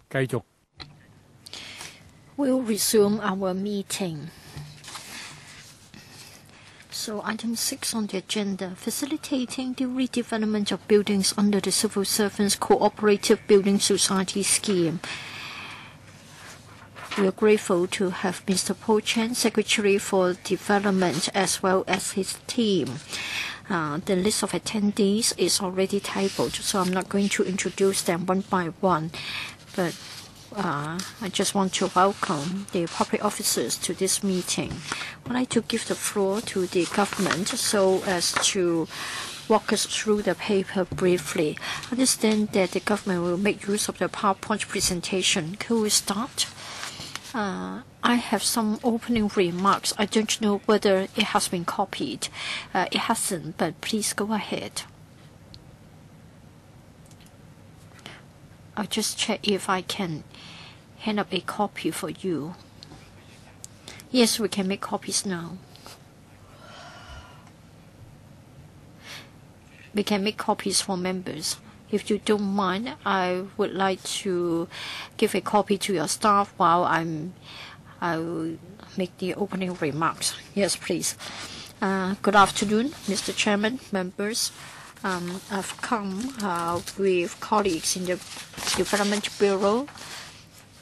繼續 We'll resume our meeting. So item 6 on the agenda, facilitating the redevelopment of buildings under the Civil Servants Cooperative Building Society scheme. We are grateful to have Mr. Paul Chen, Secretary for Development, as well as his team. The list of attendees is already tabled, so I'm not going to introduce them one by one. But I just want to welcome the public officers to this meeting. I'd like to give the floor to the government so as to walk us through the paper briefly. I understand that the government will make use of the PowerPoint presentation. Could we start? I have some opening remarks. I don't know whether it has been copied. It hasn't, but please go ahead. I'll just check if I can hand up a copy for you. Yes, we can make copies now. We can make copies for members. If you don't mind, I would like to give a copy to your staff while I will make the opening remarks. Yes, please. Good afternoon, Mr. Chairman, members. I've come with colleagues in the Development Bureau,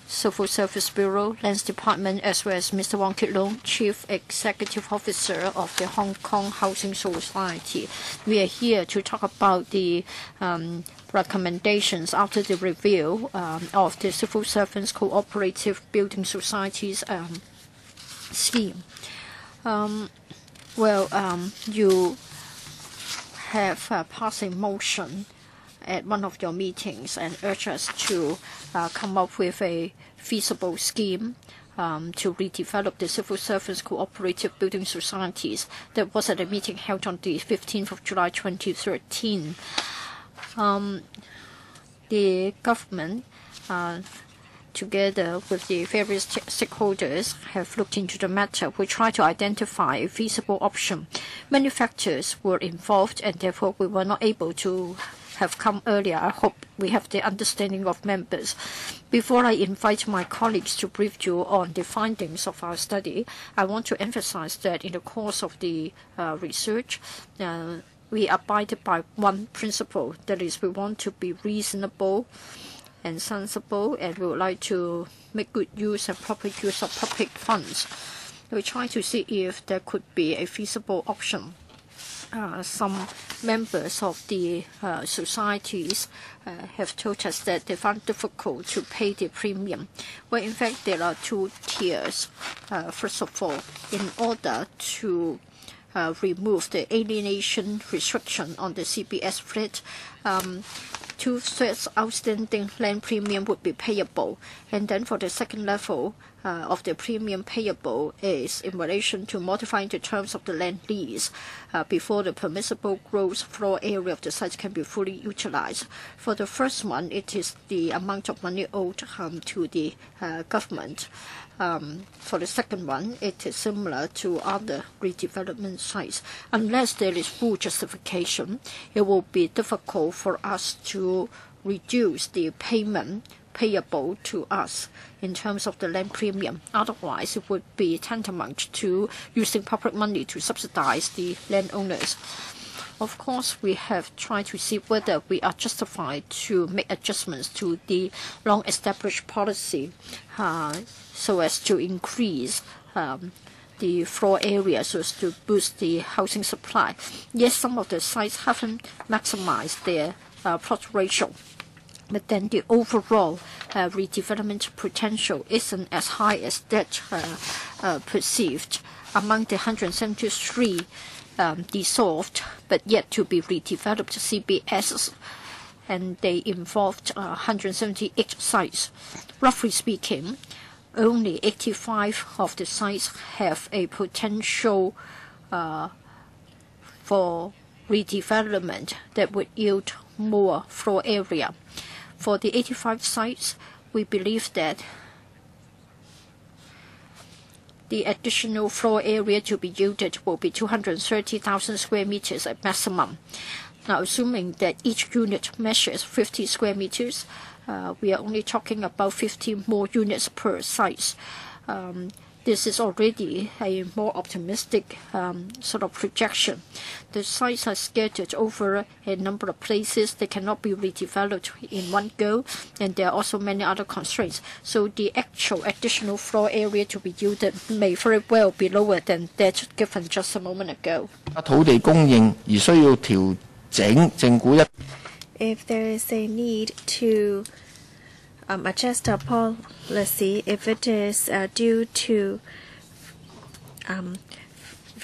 Civil Service Bureau, Lands Department, as well as Mr. Wong Kit Loong, Chief Executive Officer of the Hong Kong Housing Society. We are here to talk about the recommendations after the review of the Civil Servants Cooperative Building Society's scheme. You have passed a motion at one of your meetings and urged us to come up with a feasible scheme to redevelop the Civil Servants Cooperative Building Societies. That was at a meeting held on the 15th of July 2013. The government, together with the various stakeholders, have looked into the matter. We try to identify a feasible option. Many factors were involved, and therefore we were not able to have come earlier. I hope we have the understanding of members. Before I invite my colleagues to brief you on the findings of our study, I want to emphasize that in the course of the research, we abided by one principle, that is, we want to be reasonable and sensible, and we would like to make good use and proper use of public funds. We try to see if there could be a feasible option. Some members of the societies have told us that they found it difficult to pay the premium. Well, in fact, there are two tiers. First of all, in order to remove the alienation restriction on the CBS flat, 2/3 outstanding land premium would be payable. And then for the second level of the premium payable is in relation to modifying the terms of the land lease before the permissible gross floor area of the site can be fully utilized. For the first one, it is the amount of money owed to the government. For the second one, it is similar to other redevelopment sites. Unless there is full justification, it will be difficult for us to reduce the payment payable to us in terms of the land premium. Otherwise, it would be tantamount to using public money to subsidize the landowners. Of course, we have tried to see whether we are justified to make adjustments to the long-established policy so as to increase the floor area so as to boost the housing supply. Yes, some of the sites haven't maximized their plot ratio, but then the overall redevelopment potential isn't as high as that perceived. Among the 173 dissolved but yet to be redeveloped CBS, and they involved 178 sites. Roughly speaking, only 85 of the sites have a potential for redevelopment that would yield more floor area. For the 85 sites, we believe that the additional floor area to be yielded will be 230,000 square meters at maximum. Now, assuming that each unit measures 50 square meters, we are only talking about 50 more units per site. This is already a more optimistic sort of projection. The sites are scattered over a number of places. They cannot be redeveloped in one go, and there are also many other constraints. So the actual additional floor area to be yielded may very well be lower than that given just a moment ago. If there is a need to adjust our policy, if it is due to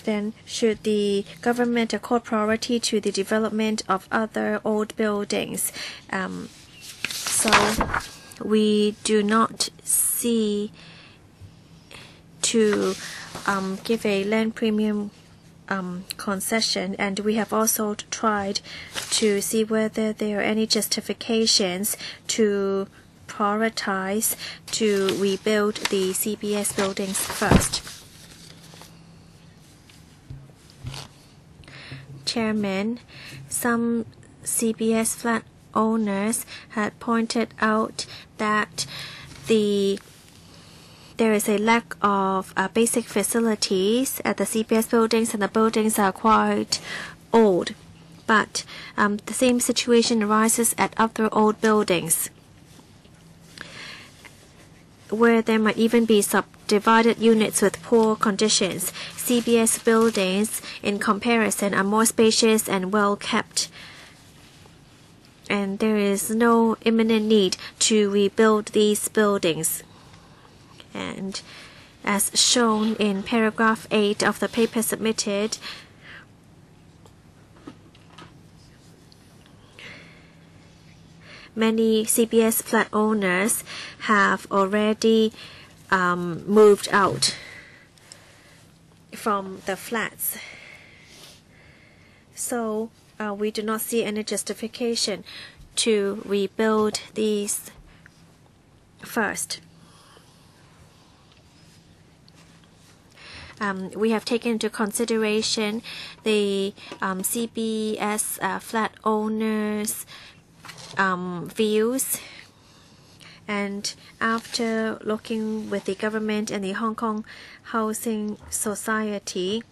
then should the government accord priority to the development of other old buildings. So we do not see to give a land premium concession, and we have also tried to see whether there are any justifications to prioritize to rebuild the CBS buildings first. Chairman, some CBS flat owners had pointed out that there is a lack of basic facilities at the CBS buildings, and the buildings are quite old. But the same situation arises at other old buildings, where there might even be subdivided units with poor conditions. CBS buildings, in comparison, are more spacious and well kept, and there is no imminent need to rebuild these buildings. And as shown in paragraph 8 of the paper submitted, many CBS flat owners have already moved out from the flats. So we do not see any justification to rebuild these first. We have taken into consideration the CBS flat owners' views, and after looking with the government and the Hong Kong Housing Society,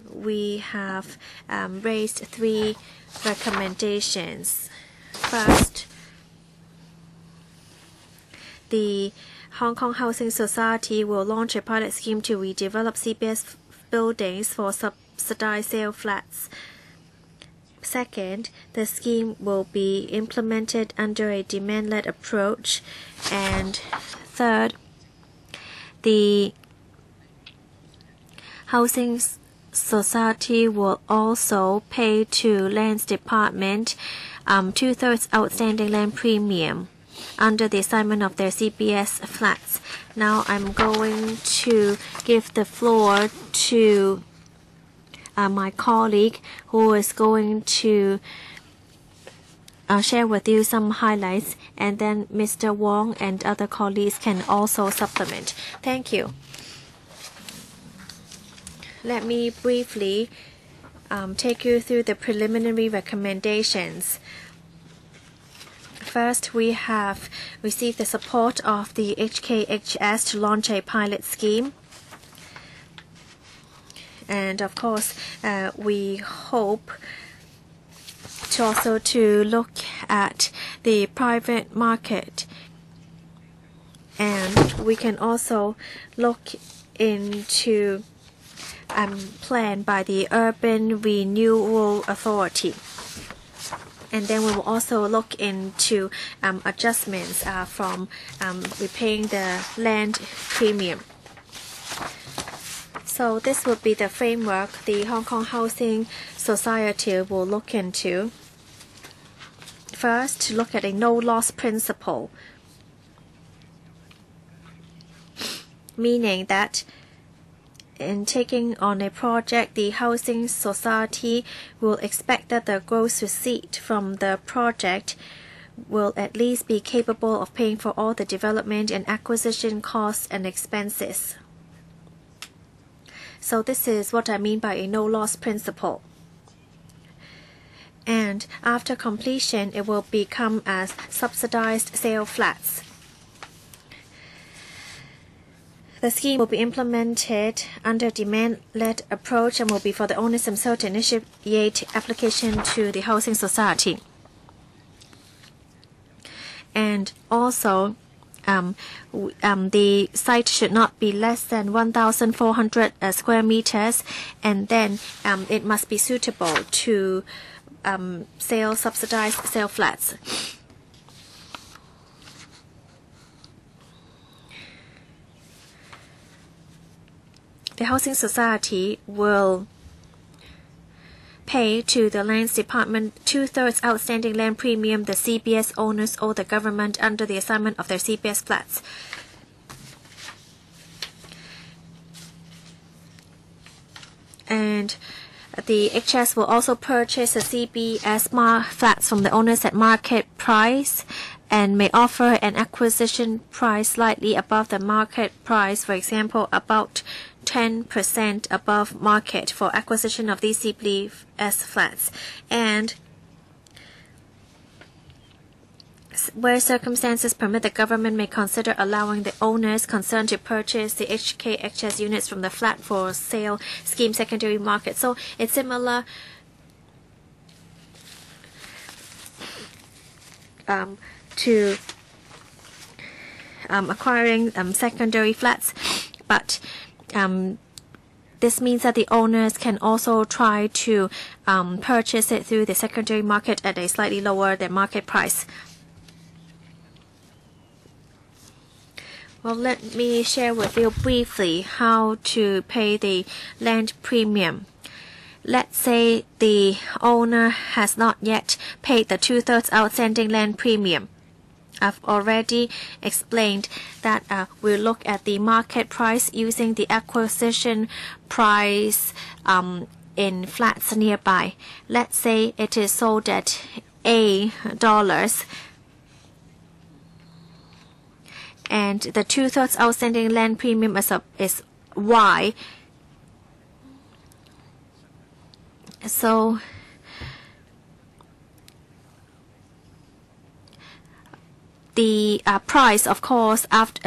we have raised 3 recommendations. First, the Hong Kong Housing Society will launch a pilot scheme to redevelop CBS buildings for subsidized sale flats. Second, the scheme will be implemented under a demand-led approach. And third, the Housing Society will also pay to Lands Department 2/3 outstanding land premium under the assignment of their CBS flats. Now I'm going to give the floor to my colleague, who is going to share with you some highlights, and then Mr. Wong and other colleagues can also supplement. Thank you. Let me briefly take you through the preliminary recommendations. First, we have received the support of the HKHS to launch a pilot scheme. And of course, we hope to also look at the private market, and we can also look into plan by the Urban Renewal Authority. And then we will also look into adjustments from repaying the land premium. So this would be the framework the Hong Kong Housing Society will look into. First, look at a no-loss principle, meaning that in taking on a project, the Housing Society will expect that the gross receipt from the project will at least be capable of paying for all the development and acquisition costs and expenses. So this is what I mean by a no-loss principle. and after completion, it will become as subsidized sale flats. The scheme will be implemented under demand-led approach and will be for the owners themselves to initiate application to the housing society. And also, the site should not be less than 1,400 square meters, and then it must be suitable to subsidized sale flats. The housing society will pay to the lands department 2/3 outstanding land premium the CBS owners owe the government under the assignment of their CBS flats. And the HS will also purchase the CBS flats from the owners at market price and may offer an acquisition price slightly above the market price, for example, about 10% above market for acquisition of these CBS flats. And where circumstances permit, the government may consider allowing the owners concerned to purchase the HKHS units from the flat for sale scheme secondary market. So it's similar to acquiring secondary flats, but this means that the owners can also try to purchase it through the secondary market at a slightly lower than market price. Well, let me share with you briefly how to pay the land premium. Let's say the owner has not yet paid the 2/3 outstanding land premium. I've already explained that we'll look at the market price using the acquisition price in flats nearby. Let's say it is sold at $8 and the 2/3 outstanding land premium is Y. So the price, of course,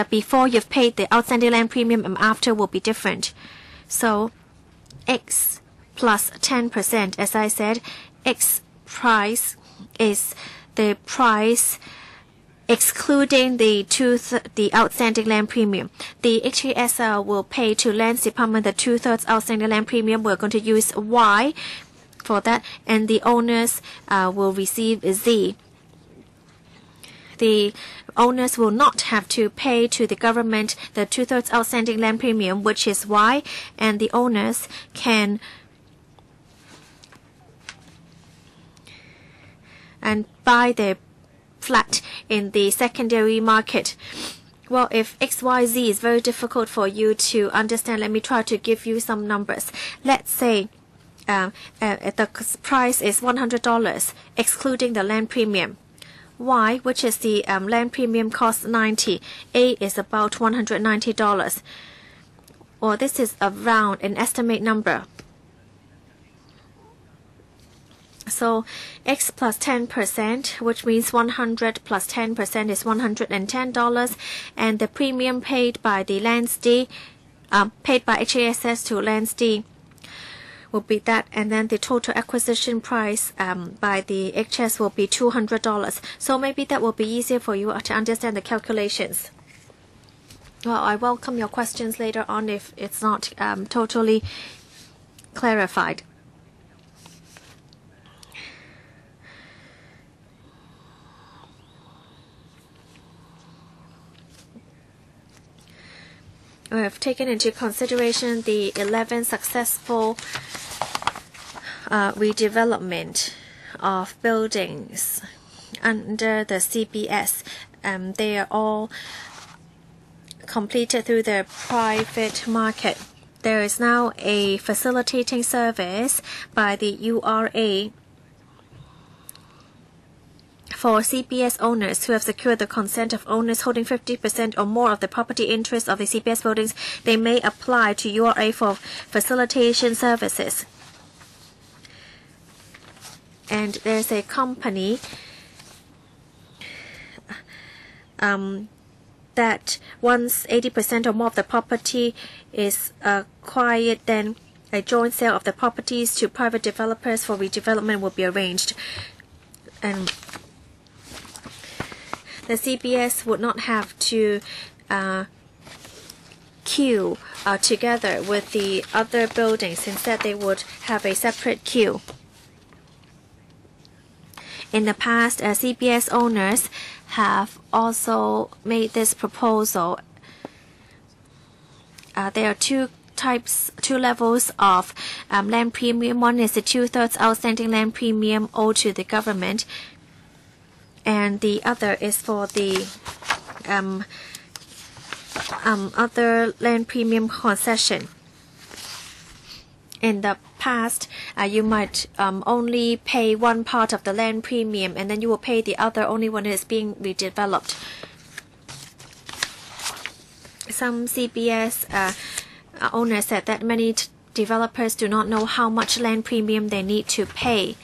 before you've paid the outstanding land premium and after will be different. So X plus 10%, as I said, X price is the price excluding the outstanding land premium. The HKS will pay to Lands Department the 2/3 outstanding land premium. We're going to use Y for that, and the owners will receive Z. The owners will not have to pay to the government the 2/3 outstanding land premium, which is Y, and the owners can buy the flat in the secondary market. Well, if XYZ is very difficult for you to understand, let me try to give you some numbers. Let's say the price is $100, excluding the land premium. Y, which is the land premium, costs $90. A is about $190. Or this is around an estimate number. So X plus 10%, which means 100 plus 10% is $110, and the premium paid by the Landsd, paid by HASS to Landsd will be that, and then the total acquisition price by the HS will be $200. So maybe that will be easier for you to understand the calculations. Well, I welcome your questions later on if it's not totally clarified. We have taken into consideration the 11 successful redevelopment of buildings under the CBS. They are all completed through the private market. There is now a facilitating service by the URA for CBS owners who have secured the consent of owners holding 50% or more of the property interest of the CBS buildings. They may apply to URA for facilitation services. and there's a company that once 80% or more of the property is acquired, then a joint sale of the properties to private developers for redevelopment will be arranged. And the CBS would not have to queue together with the other buildings. Instead, they would have a separate queue. In the past, CBS owners have also made this proposal. There are two levels of land premium. One is the 2/3 outstanding land premium owed to the government, and the other is for the other land premium concession. In the past, you might only pay one part of the land premium, and then you will pay the other only when it is being redeveloped. Some CBS owners said that many developers do not know how much land premium they need to pay.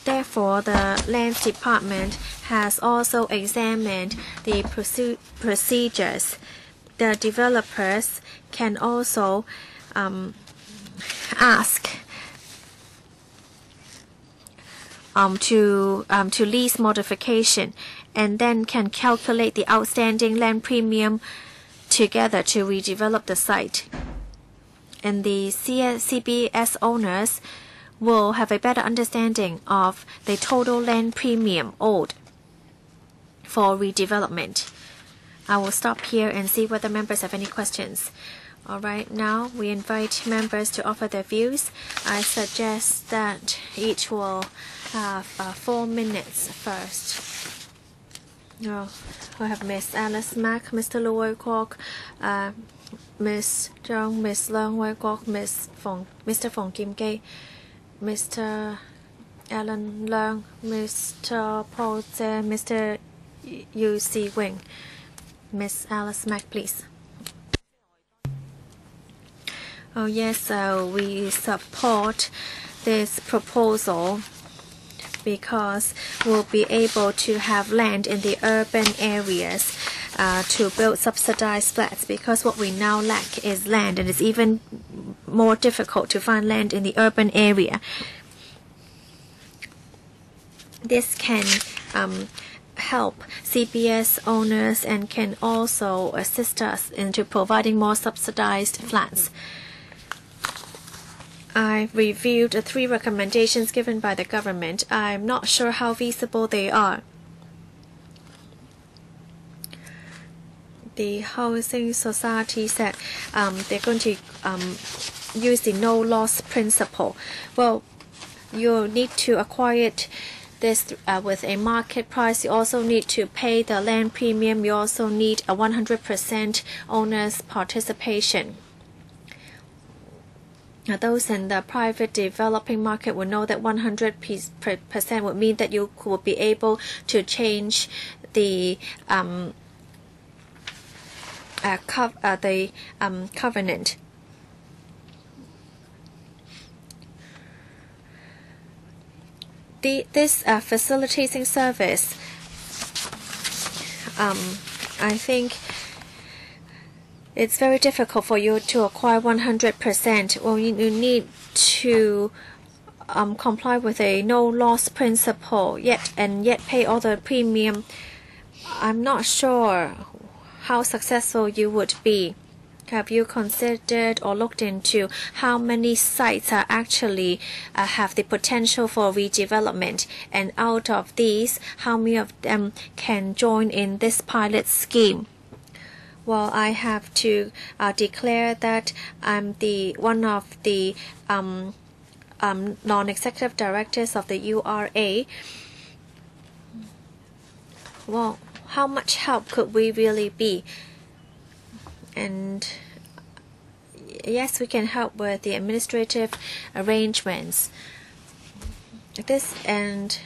Therefore, the Lands Department has also examined the procedures. The developers can also ask to lease modification, and then can calculate the outstanding land premium together to redevelop the site. And the CBS owners will have a better understanding of the total land premium owed for redevelopment. I will stop here and see whether members have any questions. All right, now we invite members to offer their views. I suggest that each will have 4 minutes first. We have Miss Alice Mack, Mr. Lu Wai Kwok, Miss Zhang, Miss Leung Wai Kwok, Mr. Fong Kim Kay, Mr. Alan Leung, Mr. Paul Tse, Mr. Yu Si Wing. Miss Alice Mack, please. Oh yes, we support this proposal because we'll be able to have land in the urban areas to build subsidized flats, because what we now lack is land, and it's even more difficult to find land in the urban area. This can help CBS owners and can also assist us into providing more subsidized flats. I've reviewed the 3 recommendations given by the government. I'm not sure how feasible they are. The Housing Society said they're going to use the no-loss principle. Well, you need to acquire this with a market price. You also need to pay the land premium. You also need a 100% owner's participation. Those in the private developing market will know that 100% would mean that you will be able to change the covenant. This facilitating service, I think it's very difficult for you to acquire 100%. Well, you need to comply with a no-loss principle, yet pay all the premium. I'm not sure how successful you would be. Have you considered or looked into how many sites are actually have the potential for redevelopment? And out of these, how many of them can join in this pilot scheme? Well, I have to declare that I'm one of the non-executive directors of the URA. Well, how much help could we really be? And yes, we can help with the administrative arrangements. And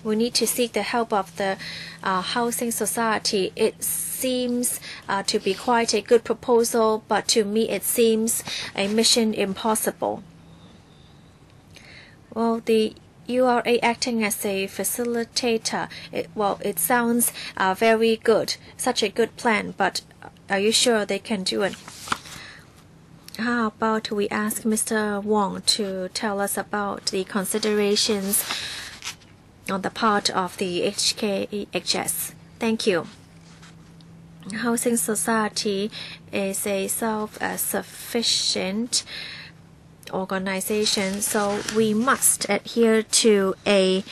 we need to seek the help of the housing society. It seems to be quite a good proposal, but to me it seems a mission impossible. Well, the URA acting as a facilitator, it sounds very good, such a good plan, but are you sure they can do it? How about we ask Mr. Wong to tell us about the considerations on the part of the HKHS? Thank you. Housing society is a self-sufficient organization, so we must adhere to a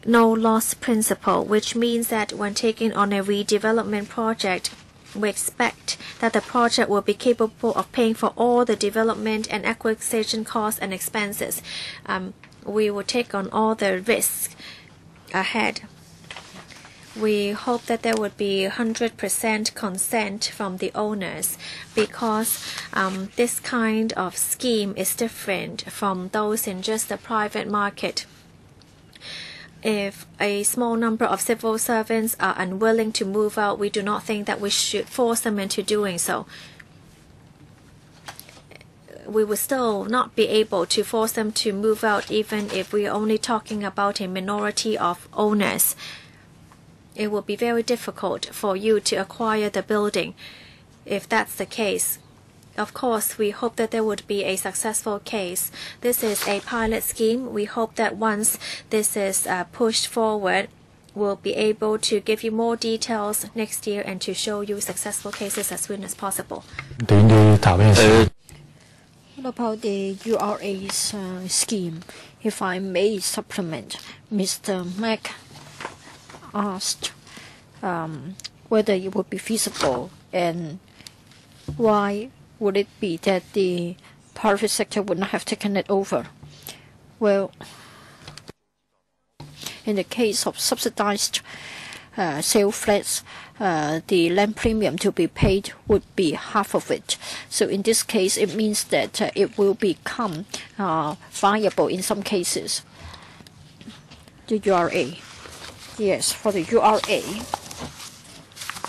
no-loss principle, which means that when taking on a redevelopment project, we expect that the project will be capable of paying for all the development and acquisition costs and expenses. We will take on all the risks ahead. We hope that there would be 100% consent from the owners, because this kind of scheme is different from those in just the private market. If a small number of civil servants are unwilling to move out, we do not think that we should force them into doing so. We will still not be able to force them to move out even if we are only talking about a minority of owners. It will be very difficult for you to acquire the building if that's the case. Of course, we hope that there would be a successful case. This is a pilot scheme. We hope that once this is pushed forward, we'll be able to give you more details next year and to show you successful cases as soon as possible. What about the URA's scheme? If I may supplement, Mr. Mack asked whether it would be feasible and why would it be that the private sector would not have taken it over. Well, in the case of subsidized sale flats, the land premium to be paid would be half of it. So in this case, it means that it will become viable in some cases. The URA. Yes, for the URA,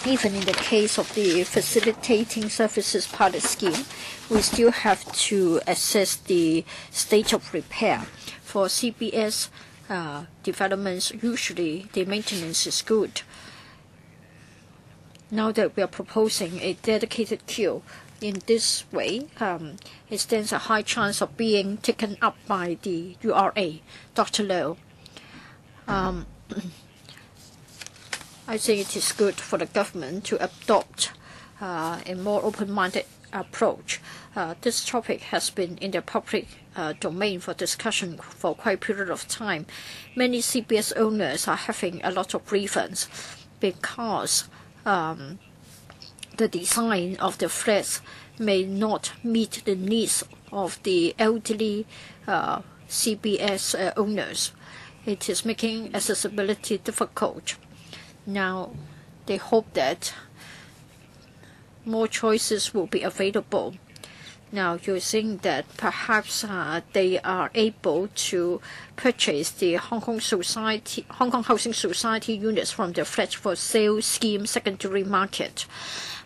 even in the case of the facilitating services pilot scheme, we still have to assess the state of repair. For CBS developments, usually the maintenance is good. Now that we are proposing a dedicated queue, in this way, it stands a high chance of being taken up by the URA. Dr. Low. I think it is good for the government to adopt a more open-minded approach. This topic has been in the public domain for discussion for quite a period of time. Many CBS owners are having a lot of grievances because the design of the flats may not meet the needs of the elderly CBS owners. It is making accessibility difficult. Now, they hope that more choices will be available. Now, you're saying that perhaps they are able to purchase the Hong Kong Housing Society units from the flats for sale scheme secondary market.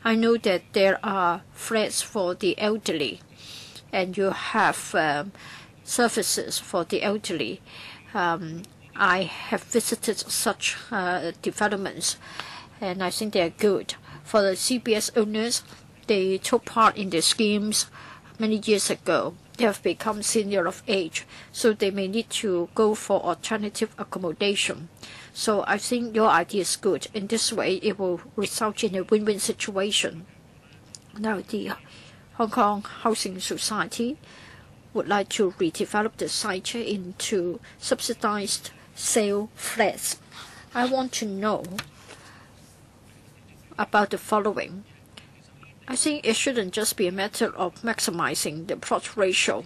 I know that there are flats for the elderly, and you have services for the elderly. I have visited such developments, and I think they are good. For the CBS owners, they took part in the schemes many years ago. They have become senior of age, so they may need to go for alternative accommodation. So I think your idea is good. In this way, it will result in a win-win situation. Now, the Hong Kong Housing Society would like to redevelop the site into subsidized sale flats. I want to know about the following. I think it shouldn't just be a matter of maximizing the plot ratio.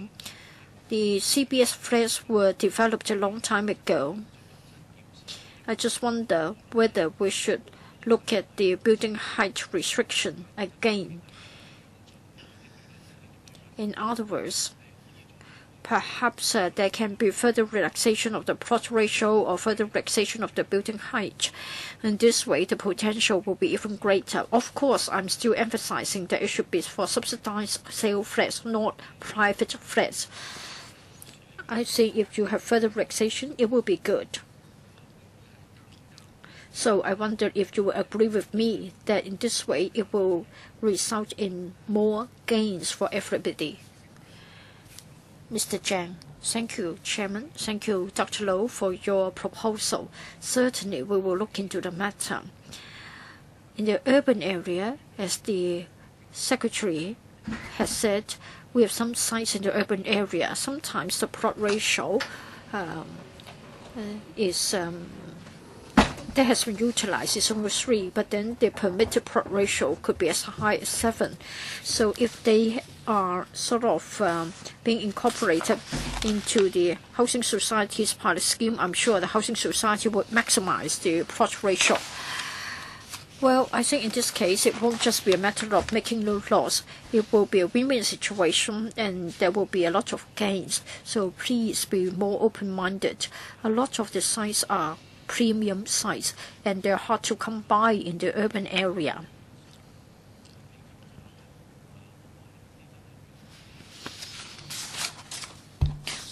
The CBS flats were developed a long time ago. I just wonder whether we should look at the building height restriction again. In other words, perhaps there can be further relaxation of the plot ratio or further relaxation of the building height. In this way, the potential will be even greater. Of course, I'm still emphasizing that it should be for subsidized sale flats, not private flats. I think if you have further relaxation, it will be good. So I wonder if you will agree with me that in this way it will result in more gains for everybody. Mr. Zhang. Thank you, Chairman. Thank you, Dr. Low, for your proposal. Certainly, we will look into the matter. In the urban area, as the Secretary has said, we have some sites in the urban area. Sometimes the plot ratio that has been utilized is only 3, but then the permitted plot ratio could be as high as 7. So if they are sort of being incorporated into the housing society's pilot scheme, I'm sure the housing society would maximize the plot ratio. Well, I think in this case, it won't just be a matter of making new laws. It will be a win-win situation, and there will be a lot of gains. So please be more open-minded. A lot of the sites are premium sites, and they're hard to come by in the urban area.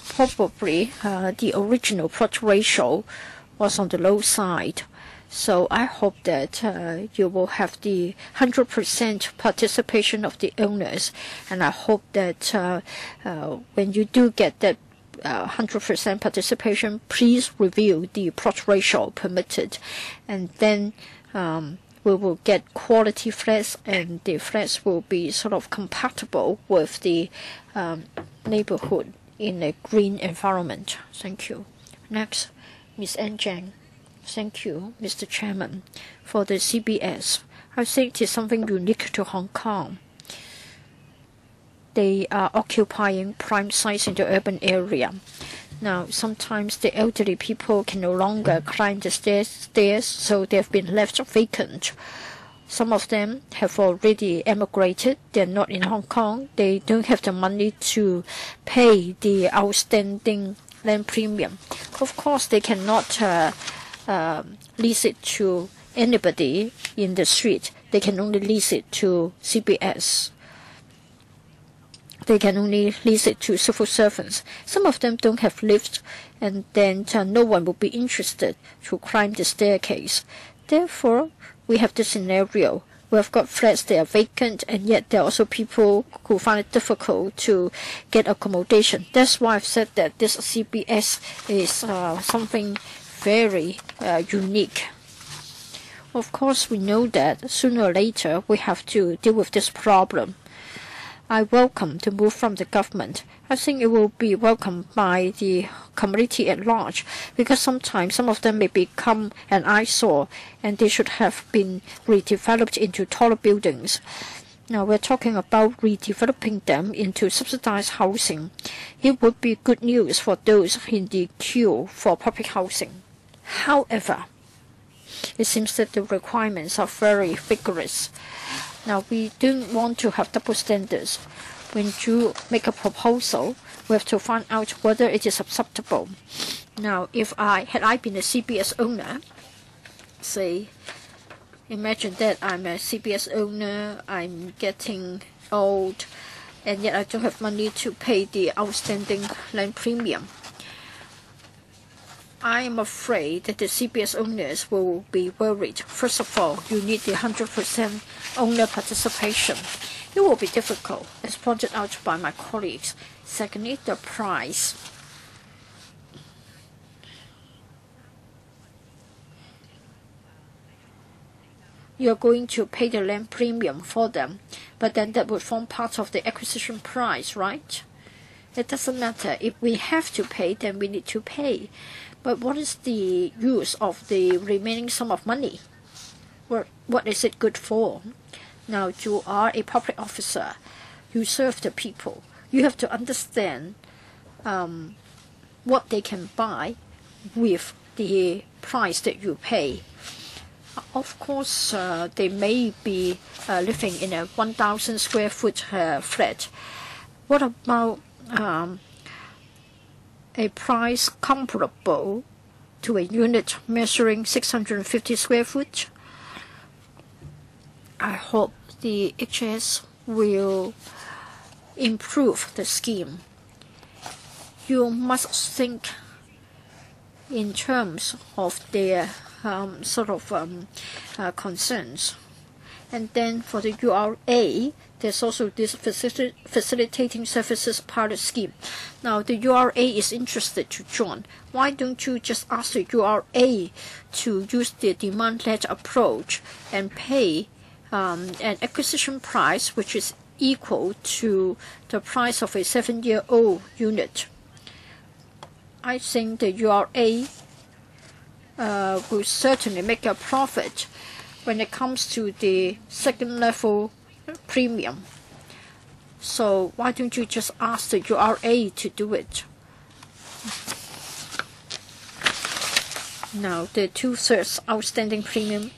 Probably the original plot ratio was on the low side. So I hope that you will have the 100% participation of the owners, and I hope that when you do get that 100% participation, please review the plot ratio permitted, and then we will get quality flats, and the flats will be sort of compatible with the neighborhood in a green environment. Thank you. Next, Ms. N. Zhang. Thank you, Mr. Chairman. For the CBS, I think it is something unique to Hong Kong. They are occupying prime sites in the urban area. Now, sometimes the elderly people can no longer climb the stairs, so they have been left vacant. Some of them have already emigrated. They're not in Hong Kong. They don't have the money to pay the outstanding land premium. Of course, they cannot lease it to anybody in the street. They can only lease it to CBS. They can only lease it to civil servants. Some of them don't have lifts, and then no one will be interested to climb the staircase. Therefore, we have this scenario. We have got flats that are vacant, and yet there are also people who find it difficult to get accommodation. That's why I've said that this CBS is something very unique. Of course, we know that sooner or later we have to deal with this problem. I welcome the move from the government. I think it will be welcomed by the community at large, because sometimes some of them may become an eyesore, and they should have been redeveloped into taller buildings. Now we're talking about redeveloping them into subsidized housing. It would be good news for those in the queue for public housing. However, it seems that the requirements are very vigorous. Now, we don't want to have double standards. When you make a proposal, we have to find out whether it is acceptable. Now, had I been a CBS owner, say, imagine that I'm a CBS owner, I'm getting old, and yet I don't have money to pay the outstanding land premium. I am afraid that the CBS owners will be worried. First of all, you need the 100% owner participation. It will be difficult, as pointed out by my colleagues. Secondly, the price. You're going to pay the land premium for them, but then that would form part of the acquisition price, right? It doesn't matter. If we have to pay, then we need to pay. But what is the use of the remaining sum of money? What is it good for? Now, you are a public officer. You serve the people. You have to understand what they can buy with the price that you pay. Of course, they may be living in a 1,000 square foot flat. What about a price comparable to a unit measuring 650 square foot? I hope the HS will improve the scheme. you must think in terms of their concerns. And then for the URA, there's also this facilitating services pilot scheme. Now the URA is interested to join. Why don't you just ask the URA to use the demand-led approach and pay an acquisition price which is equal to the price of a 7-year-old unit? I think the URA will certainly make a profit when it comes to the second level premium. So why don't you just ask the URA to do it? Now the 2/3 outstanding premium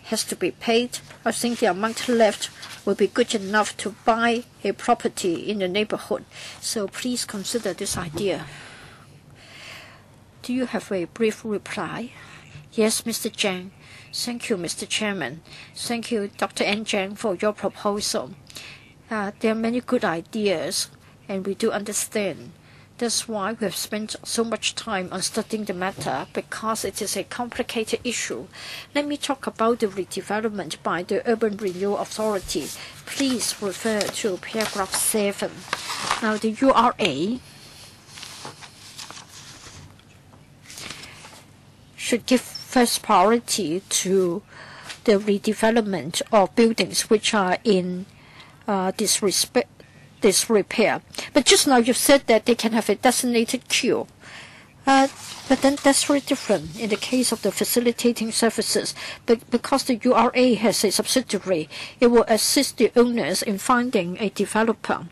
has to be paid. I think the amount left will be good enough to buy a property in the neighborhood. So please consider this idea. Do you have a brief reply? Yes, Mr. Zhang. Thank you, Mr. Chairman. Thank you, Dr. N. Zhang, for your proposal. There are many good ideas, and we do understand. That's why we have spent so much time on studying the matter, because it is a complicated issue. Let me talk about the redevelopment by the Urban Renewal Authority. Please refer to paragraph 7. Now, the URA should give first priority to the redevelopment of buildings which are in disrepair. But just now you said that they can have a designated queue. But then that's very different in the case of the facilitating services. But because the URA has a subsidiary, it will assist the owners in finding a developer.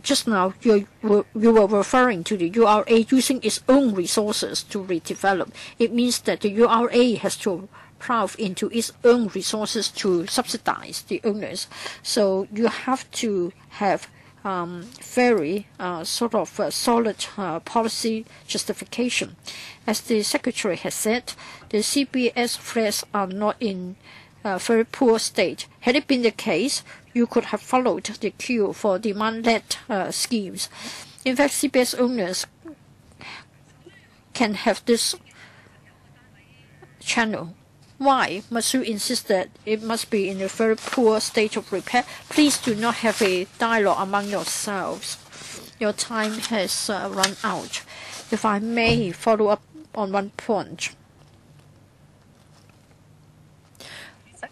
Just now, you were referring to the URA using its own resources to redevelop. It means that the URA has to plow into its own resources to subsidize the owners. So you have to have very solid policy justification. As the Secretary has said, the CBS flats are not in a very poor state. Had it been the case, you could have followed the queue for demand-led schemes. In fact, CBS owners can have this channel. Why must you insist that it must be in a very poor state of repair? Please do not have a dialogue among yourselves. Your time has run out. If I may follow up on one point.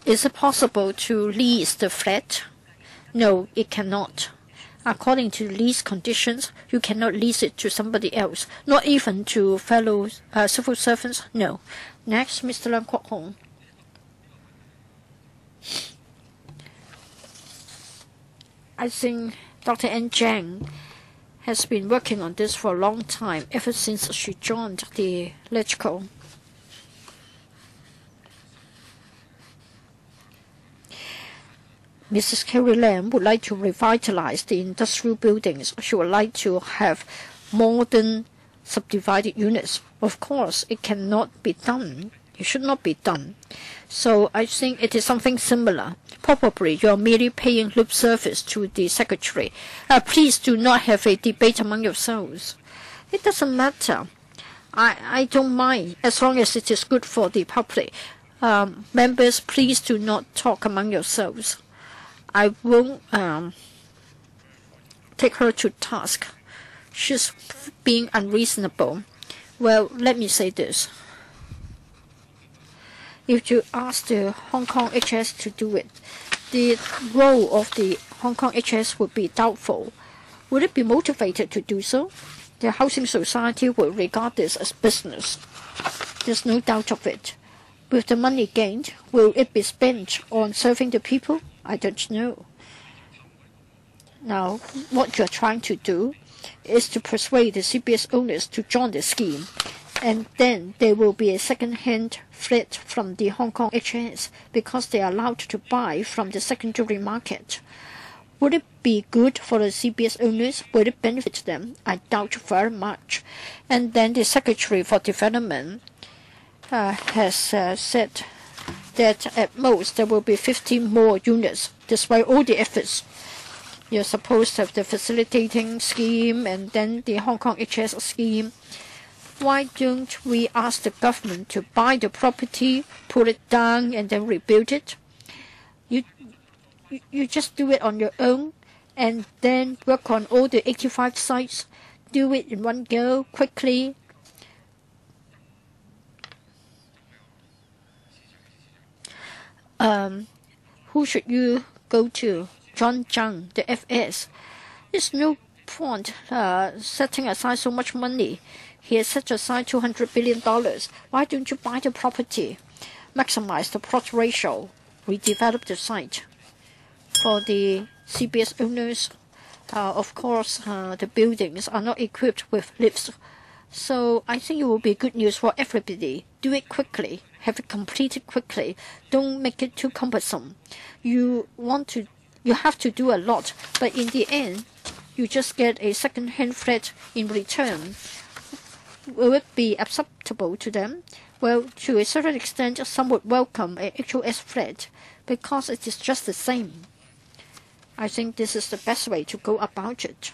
Is it possible to lease the flat? No, it cannot. According to lease conditions, you cannot lease it to somebody else, not even to fellow civil servants. No. Next, Mr. Leung Kwok Hong. I think Dr. N. Zhang has been working on this for a long time, ever since she joined the LegCo. Mrs. Carrie Lam would like to revitalize the industrial buildings. She would like to have modern subdivided units. Of course, it cannot be done. It should not be done. So I think it is something similar. Probably you are merely paying lip service to the Secretary. Please do not have a debate among yourselves. It doesn't matter. I don't mind as long as it is good for the public. Members, please do not talk among yourselves. I won't take her to task. She's being unreasonable. Well, let me say this. If you ask the Hong Kong HS to do it, the role of the Hong Kong HS would be doubtful. Would it be motivated to do so? The housing society will regard this as business. There's no doubt of it. With the money gained, will it be spent on serving the people? I don't know. Now, what you're trying to do is to persuade the CBS owners to join the scheme, and then there will be a second-hand flat from the Hong Kong HS because they are allowed to buy from the secondary market. Would it be good for the CBS owners? Would it benefit them? I doubt very much. And then the Secretary for Development has said that at most there will be 15 more units, despite all the efforts. You're supposed to have the facilitating scheme and then the Hong Kong HS scheme. Why don't we ask the government to buy the property, pull it down, and then rebuild it? You just do it on your own and then work on all the 85 sites. Do it in one go, quickly. Who should you go to? John Zhang, the FS. There's no point setting aside so much money. He has set aside $200 billion. Why don't you buy the property? Maximize the plot ratio. Redevelop the site. For the CBS owners, of course, the buildings are not equipped with lifts. So I think it will be good news for everybody. Do it quickly. Have it completed quickly. Don't make it too cumbersome. You have to do a lot, but in the end, you just get a second-hand flat in return. Will it be acceptable to them? Well, to a certain extent, some would welcome a HOS flat because it is just the same. I think this is the best way to go about it.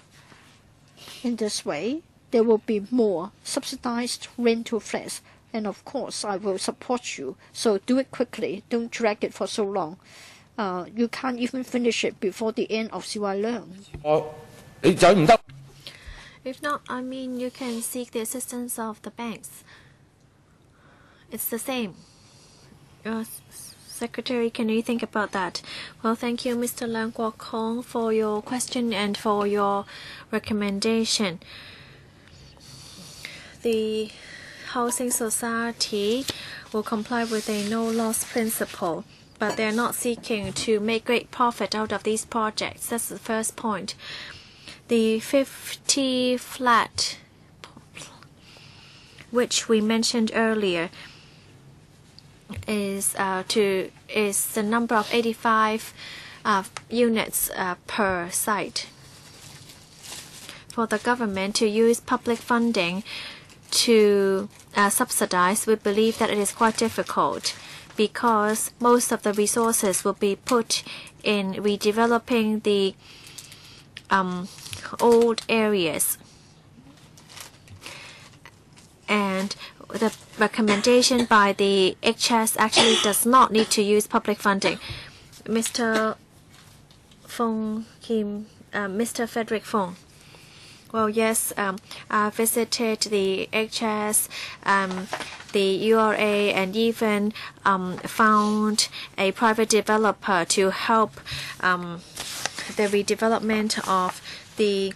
In this way, there will be more subsidized rental flats. And of course, I will support you. So do it quickly. Don't drag it for so long. You can't even finish it before the end of CY Leung. If not, I mean, you can seek the assistance of the banks. It's the same. Secretary, can you think about that? Well, thank you, Mr. Leung Kwok Hong, for your question and for your recommendation. The housing society will comply with a no-loss principle, but they're not seeking to make great profit out of these projects. That's the first point. The 50 flat, which we mentioned earlier, is the number of 85 units per site. For the government to use public funding to subsidize, we believe that it is quite difficult because most of the resources will be put in redeveloping the old areas. And the recommendation by the HS actually does not need to use public funding. Mr. Frederick Fong. Well, yes, I visited the HS, the URA, and even found a private developer to help the redevelopment of the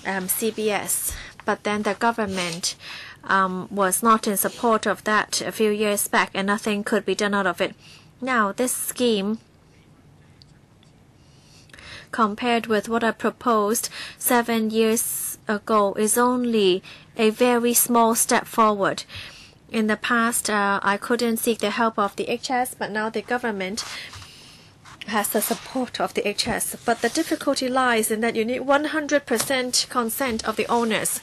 CBS. But then the government was not in support of that a few years back, and nothing could be done out of it. Now, this scheme, compared with what I proposed 7 years ago, is only a very small step forward. In the past, I couldn't seek the help of the HS, but now the government has the support of the HS. But the difficulty lies in that you need 100% consent of the owners.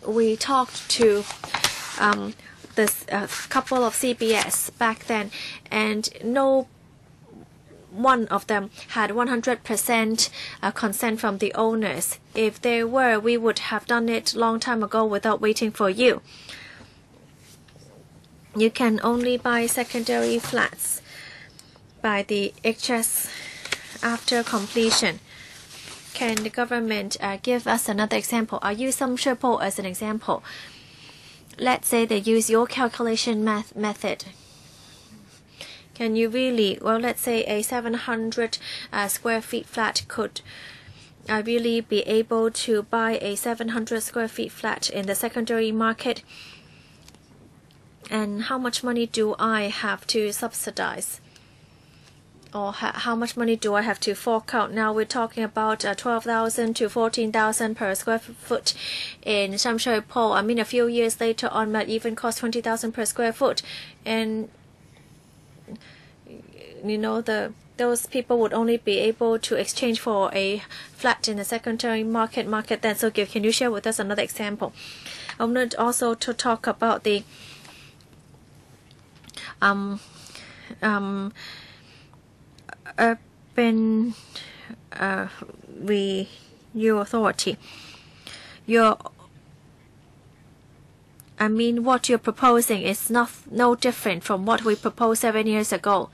We talked to this couple of CBS back then, and no one of them had 100% consent from the owners. If they were, we would have done it long time ago without waiting for you. You can only buy secondary flats by the HS after completion. Can the government give us another example? I'll use Sam Shui Po as an example. Let's say they use your calculation method. Can you really, well, let's say a 700 square feet flat could really be able to buy a 700 square feet flat in the secondary market? And how much money do I have to subsidize? Or how much money do I have to fork out? Now we're talking about 12,000 to 14,000 per square foot in Sam Shui Po. I mean, a few years later on might even cost 20,000 per square foot. And you know, those people would only be able to exchange for a flat in the secondary market then. So can you share with us another example? I wanted also to talk about the Urban Renewal Authority. What you're proposing is no different from what we proposed 7 years ago.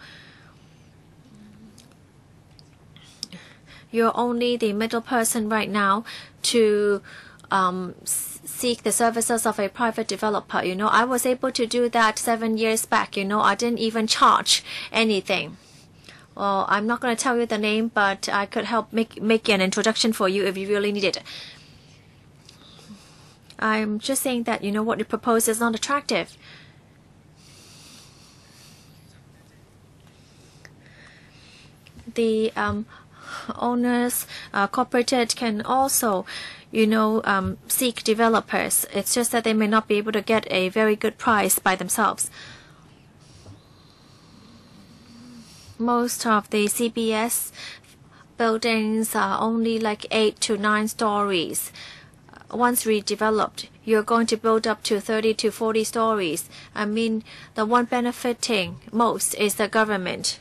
You're only the middle person right now to seek the services of a private developer. I was able to do that 7 years back. I didn't even charge anything. Well, I'm not going to tell you the name, but I could help make an introduction for you if you really need it. I'm just saying that, what you propose is not attractive. The owners, corporated can also, seek developers. It's just that they may not be able to get a very good price by themselves. Most of the CBS buildings are only like 8 to 9 stories. Once redeveloped, you're going to build up to 30 to 40 stories. The one benefiting most is the government.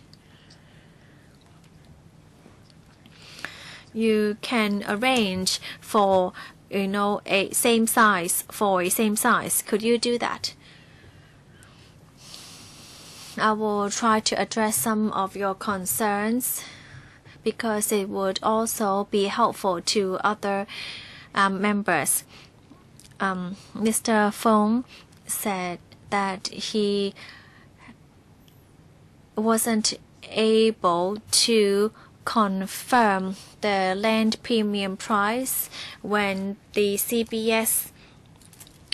You can arrange for, a same size for a same size. Could you do that? I will try to address some of your concerns because it would also be helpful to other members. Mr. Fong said that he wasn't able to confirm the land premium price when the CBS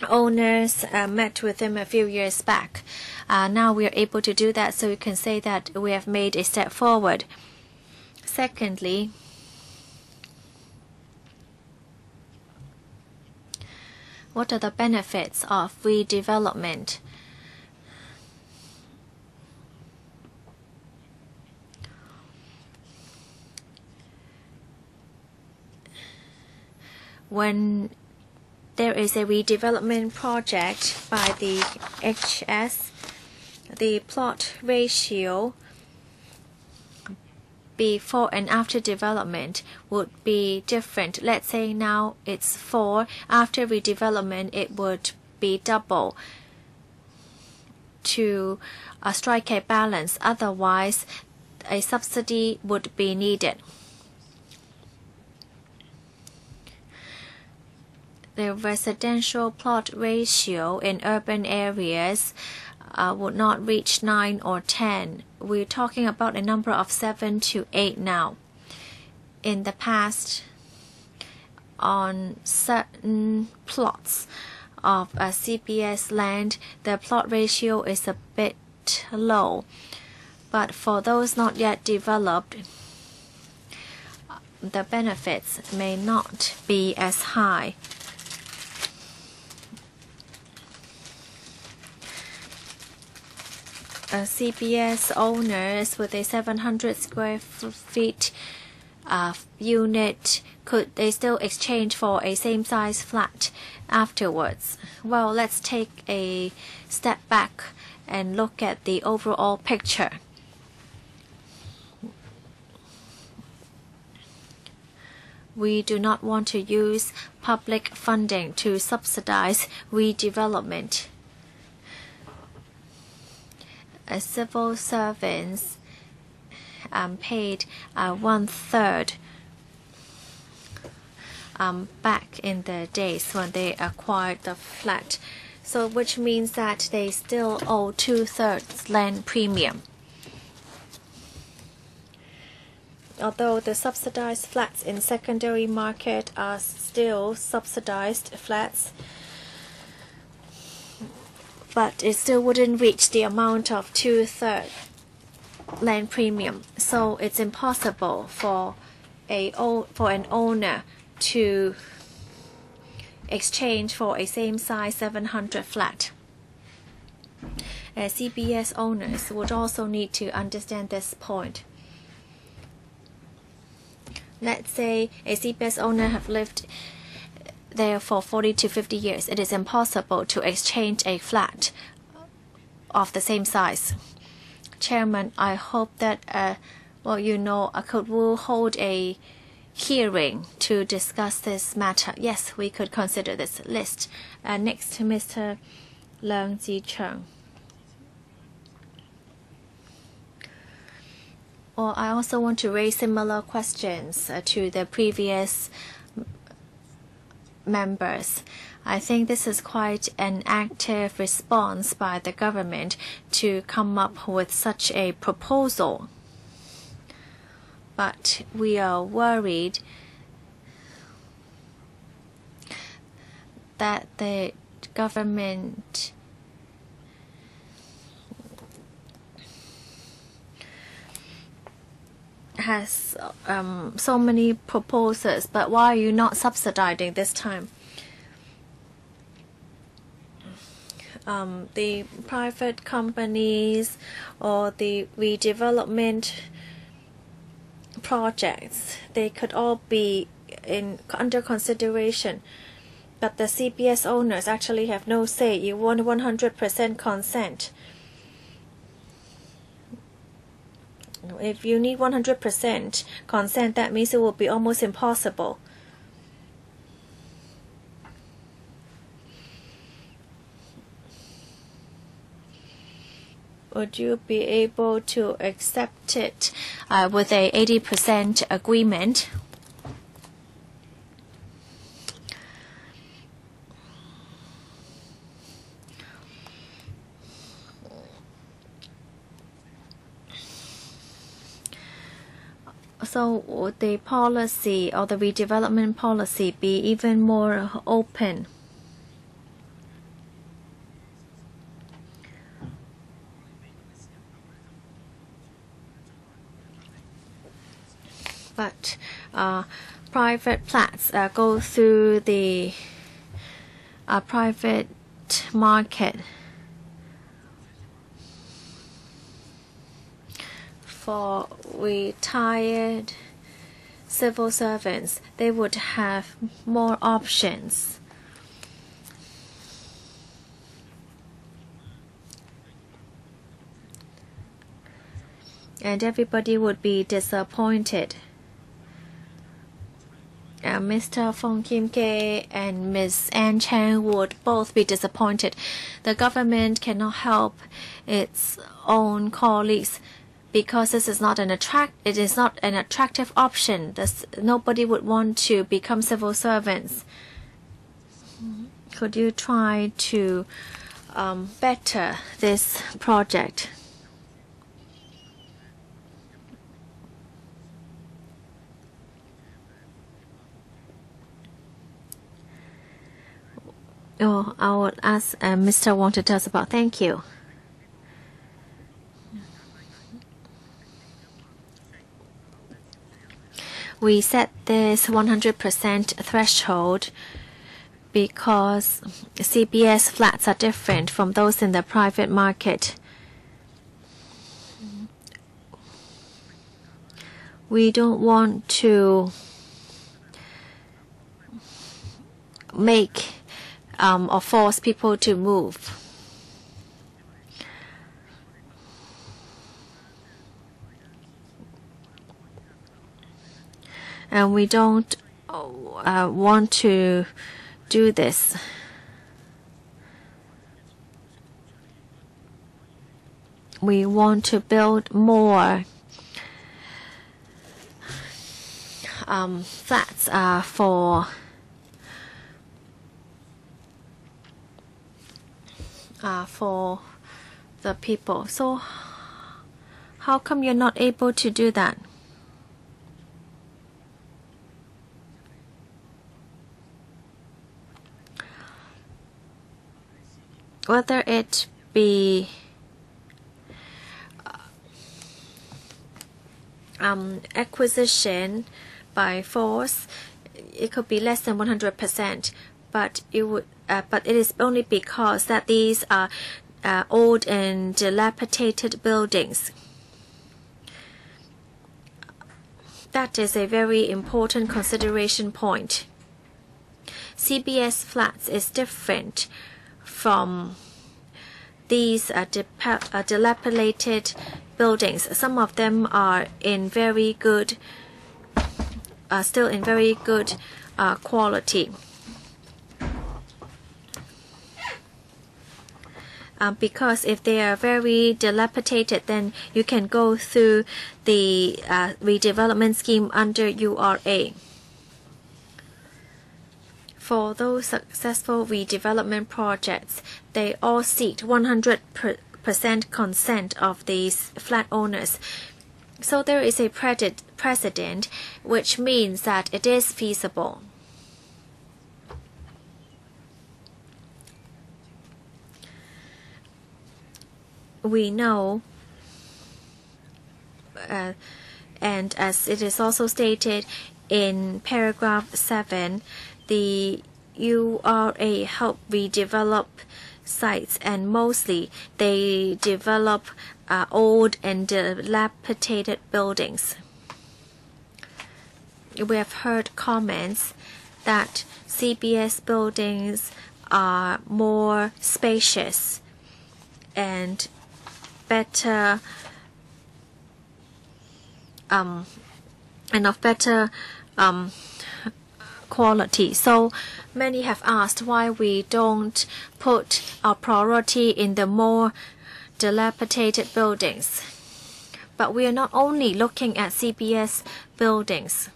owners met with him a few years back. Now we are able to do that, so we can say that we have made a step forward. Secondly, what are the benefits of redevelopment? When there is a redevelopment project by the HS, the plot ratio before and after development would be different. Let's say now it's 4. After redevelopment, it would be double to strike a balance. Otherwise, a subsidy would be needed. The residential plot ratio in urban areas would not reach 9 or 10. We're talking about a number of 7 to 8 now. In the past, on certain plots of CBS land, the plot ratio is a bit low. But for those not yet developed, the benefits may not be as high. CBS owners with a 700 square feet unit, could they still exchange for a same size flat afterwards? Well, let's take a step back and look at the overall picture. We do not want to use public funding to subsidize redevelopment. Civil servants paid 1/3 back in the days when they acquired the flat, so which means that they still owe 2/3 land premium. Although the subsidized flats in secondary market are still subsidized flats, but it still wouldn't reach the amount of 2/3 land premium. So it's impossible for an owner to exchange for a same size 700 flat. CBS owners would also need to understand this point. Let's say a CBS owner have lived there for 40 to 50 years. It is impossible to exchange a flat of the same size. Chairman, I hope that Well, could we hold a hearing to discuss this matter? Yes, we could consider this list. Next, Mr. Leung Ji-chung. Well, I also want to raise similar questions to the previous members. I think this is quite an active response by the government to come up with such a proposal. But we are worried that the government has so many proposals, but why are you not subsidizing this time? The private companies or the redevelopment projects, they could all be under consideration. But the CBS owners actually have no say. You want 100% consent. If you need 100% consent, that means it will be almost impossible. Would you be able to accept it with a 80% agreement? So would the policy or the redevelopment policy be even more open? But private flats go through the private market for retired civil servants. They would have more options. And everybody would be disappointed. Mr. Fong Kim Kay and Ms. Ann Chang would both be disappointed. The government cannot help its own colleagues because it is not an attractive option. Nobody would want to become civil servants. Could you try to better this project? Oh, I would ask Mr. Wong to tell us about. Thank you. We set this 100% threshold because CBS flats are different from those in the private market. We don't want to make or force people to move. And we don't want to do this. We want to build more flats for the people. So how come you're not able to do that? Whether it be acquisition by force, it could be less than 100%, but it is only because that these are old and dilapidated buildings. That is a very important consideration point. CBS flats is different from these dilapidated buildings. Some of them are in very good, still in very good quality. Because if they are very dilapidated, then you can go through the redevelopment scheme under URA. For those successful redevelopment projects, they all seek 100% consent of these flat owners. So there is a precedent, which means that it is feasible. We know, and as it is also stated in paragraph 7, the URA help redevelop sites, and mostly they develop old and dilapidated buildings. We have heard comments that CBS buildings are more spacious and better and of better quality. So many have asked why we don't put our priority in the more dilapidated buildings. But we are not only looking at CBS buildings.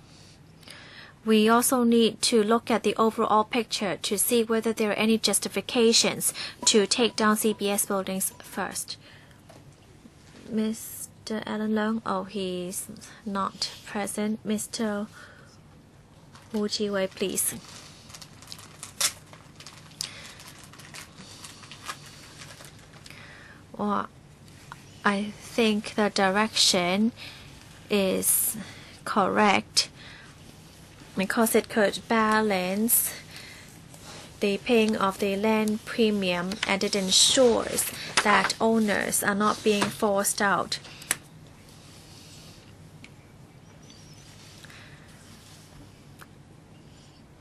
We also need to look at the overall picture to see whether there are any justifications to take down CBS buildings first. Mr. Alan Leung, oh, he's not present. Mr. Wu Chi-wei, please. Well, I think the direction is correct because it could balance the paying of the land premium, and it ensures that owners are not being forced out.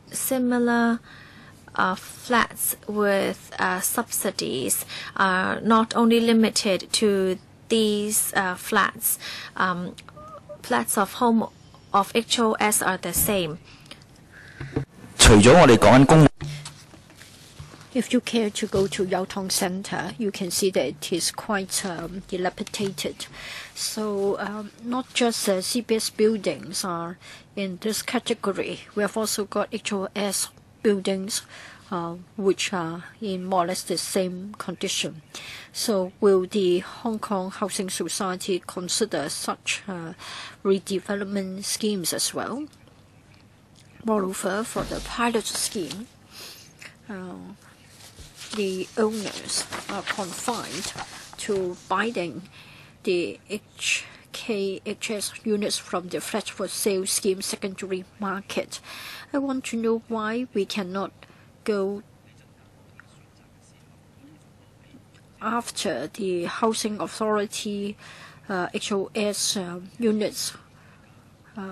Similar flats with subsidies are not only limited to these flats. Flats of home of HOS are the same. If you care to go to Yau Tong Center, you can see that it is quite dilapidated. So not just CBS buildings are in this category. We have also got HOS buildings which are in more or less the same condition. So will the Hong Kong Housing Society consider such redevelopment schemes as well? Moreover, for the pilot scheme, the owners are confined to buying the HKHS units from the flat for sale scheme secondary market. I want to know why we cannot go after the Housing Authority HOS units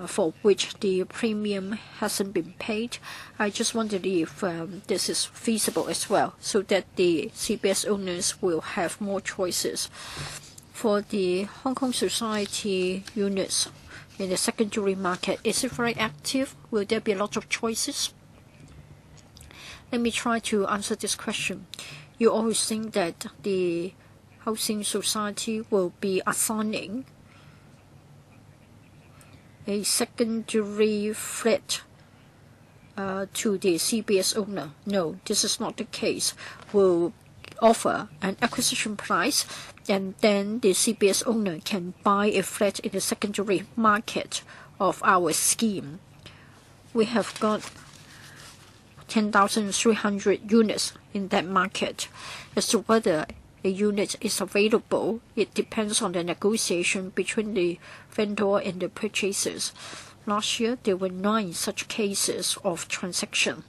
for which the premium hasn't been paid. I just wondered if this is feasible as well, so that the CBS owners will have more choices. For the Hong Kong Society units in the secondary market, is it very active? Will there be a lot of choices? Let me try to answer this question. You always think that the Housing Society will be assigning a secondary flat to the CBS owner. No, this is not the case. We'll offer an acquisition price, and then the CBS owner can buy a flat in the secondary market of our scheme. We have got 10,300 units in that market. As to whether a unit is available, it depends on the negotiation between the vendor and the purchasers. Last year, there were 9 such cases of transaction.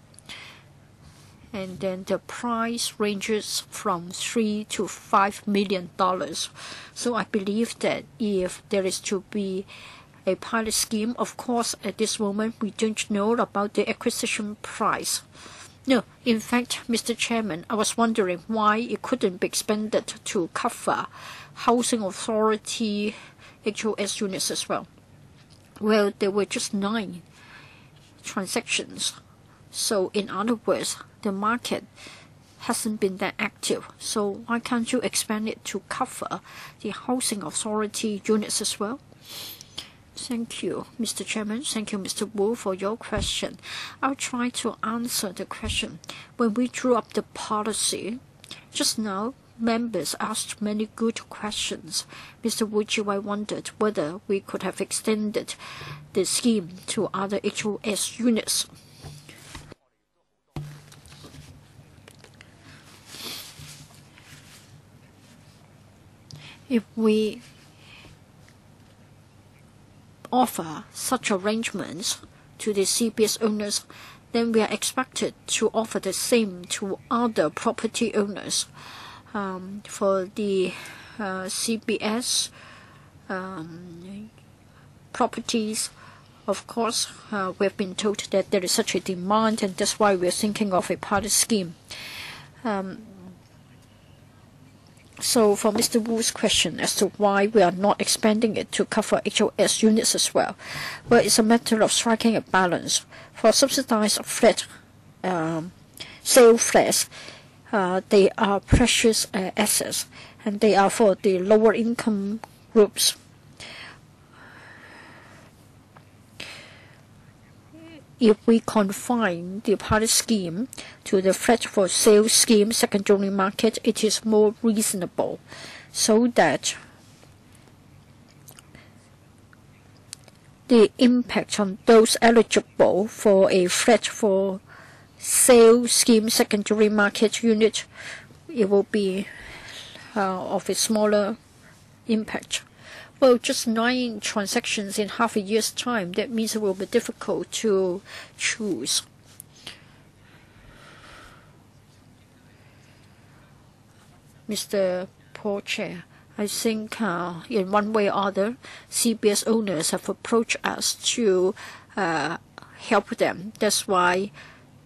And then the price ranges from $3 to $5 million. So I believe that if there is to be a pilot scheme, of course, at this moment, we don't know about the acquisition price. No, in fact, Mr. Chairman, I was wondering why it couldn't be expanded to cover housing authority HOS units as well. Well, there were just 9 transactions. So in other words, the market hasn't been that active. So why can't you expand it to cover the housing authority units as well? Thank you, Mr. Chairman. Thank you, Mr. Wu, for your question. I'll try to answer the question. When we drew up the policy, just now, members asked many good questions. Mr. Wu Jiwai wondered whether we could have extended the scheme to other HOS units. If we offer such arrangements to the CBS owners, then we are expected to offer the same to other property owners. For the CBS properties, of course, we have been told that there is such a demand, and that's why we are thinking of a pilot scheme. So for Mr. Wu's question as to why we are not expanding it to cover HOS units as well, well, it's a matter of striking a balance. For subsidized flat, sale flats, they are precious assets, and they are for the lower income groups. If we confine the pilot scheme to the flat for sale scheme secondary market, it is more reasonable, so that the impact on those eligible for a flat for sale scheme secondary market unit, it will be of a smaller impact. Well, just 9 transactions in half a year's time, that means it will be difficult to choose. Mr. Paul Chair, I think in one way or other, CBS owners have approached us to help them. That's why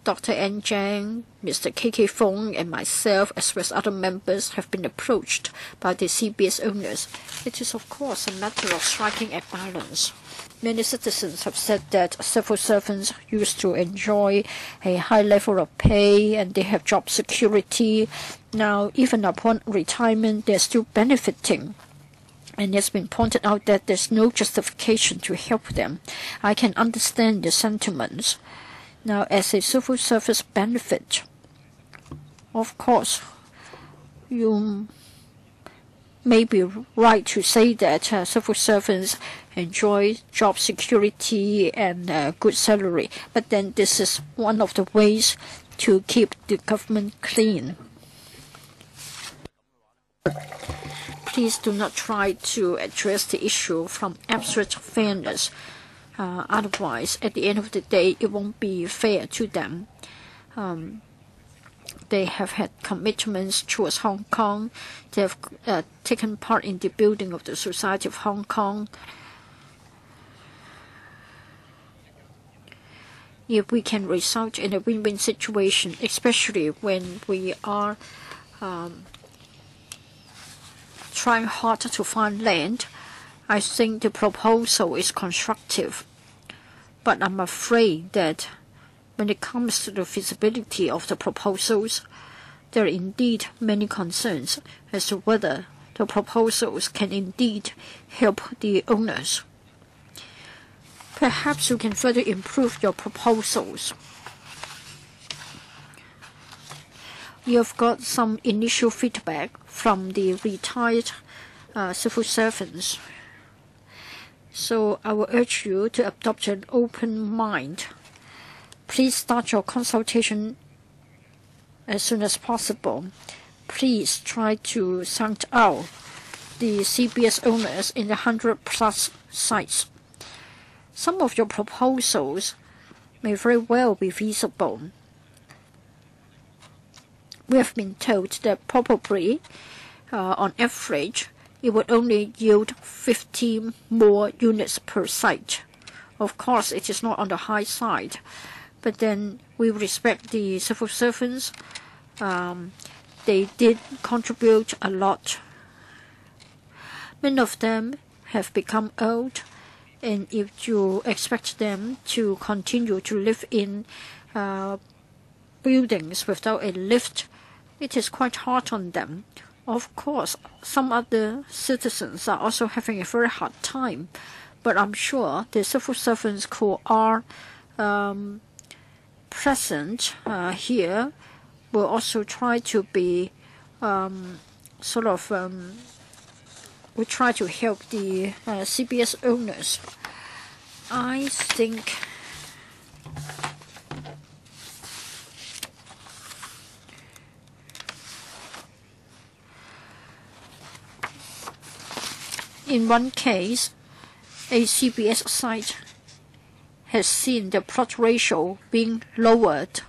Dr. N. Zhang, Mr. K.K. Fong, and myself, as well as other members, have been approached by the CBS owners. It is, of course, a matter of striking a balance. Many citizens have said that civil servants used to enjoy a high level of pay and they have job security. Now, even upon retirement, they're still benefiting. And it's been pointed out that there's no justification to help them. I can understand the sentiments. Now, as a civil service benefit, of course, you may be right to say that civil servants enjoy job security and good salary, but then this is one of the ways to keep the government clean. Please do not try to address the issue from abstract fairness. Otherwise, at the end of the day, it won't be fair to them. They have had commitments towards Hong Kong. They have taken part in the building of the Society of Hong Kong. If we can result in a win-win situation, especially when we are trying hard to find land, I think the proposal is constructive. But I'm afraid that when it comes to the feasibility of the proposals, there are indeed many concerns as to whether the proposals can indeed help the owners. Perhaps you can further improve your proposals. You have got some initial feedback from the retired civil servants. So I will urge you to adopt an open mind. Please start your consultation as soon as possible. Please try to sound out the CBS owners in the 100+ sites. Some of your proposals may very well be feasible. We have been told that probably, on average, it would only yield 50 more units per site. Of course, it is not on the high side, but then we respect the civil servants. They did contribute a lot. Many of them have become old, and if you expect them to continue to live in buildings without a lift, it is quite hard on them. Of course, some other citizens are also having a very hard time, but I'm sure the civil servants who are present here will also try to be we try to help the CBS owners. I think in one case, a CBS site has seen the plot ratio being lowered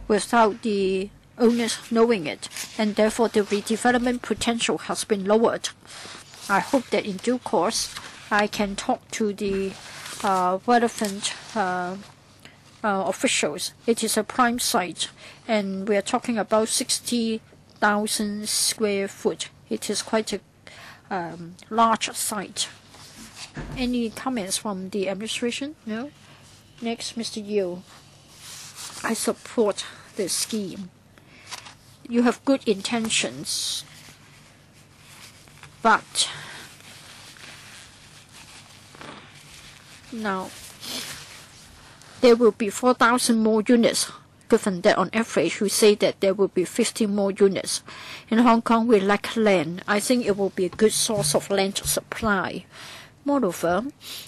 without the owners knowing it, and therefore the redevelopment potential has been lowered. I hope that in due course I can talk to the relevant officials. It is a prime site, and we are talking about 60,000 square foot. It is quite a large site. Any comments from the administration? No? Next, Mr. Yu. I support the scheme. You have good intentions, but now there will be 4,000 more units, given that on average we say that there will be 50 more units. In Hong Kong, we lack land. I think it will be a good source of land supply. Moreover,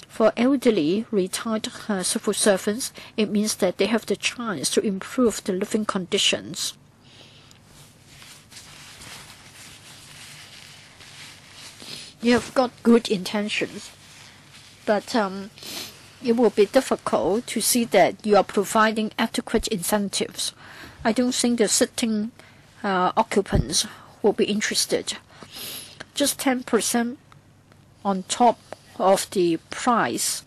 for elderly retired civil servants, it means that they have the chance to improve the living conditions. You have got good intentions, but it will be difficult to see that you are providing adequate incentives. I don't think the sitting occupants will be interested. Just 10% on top of the price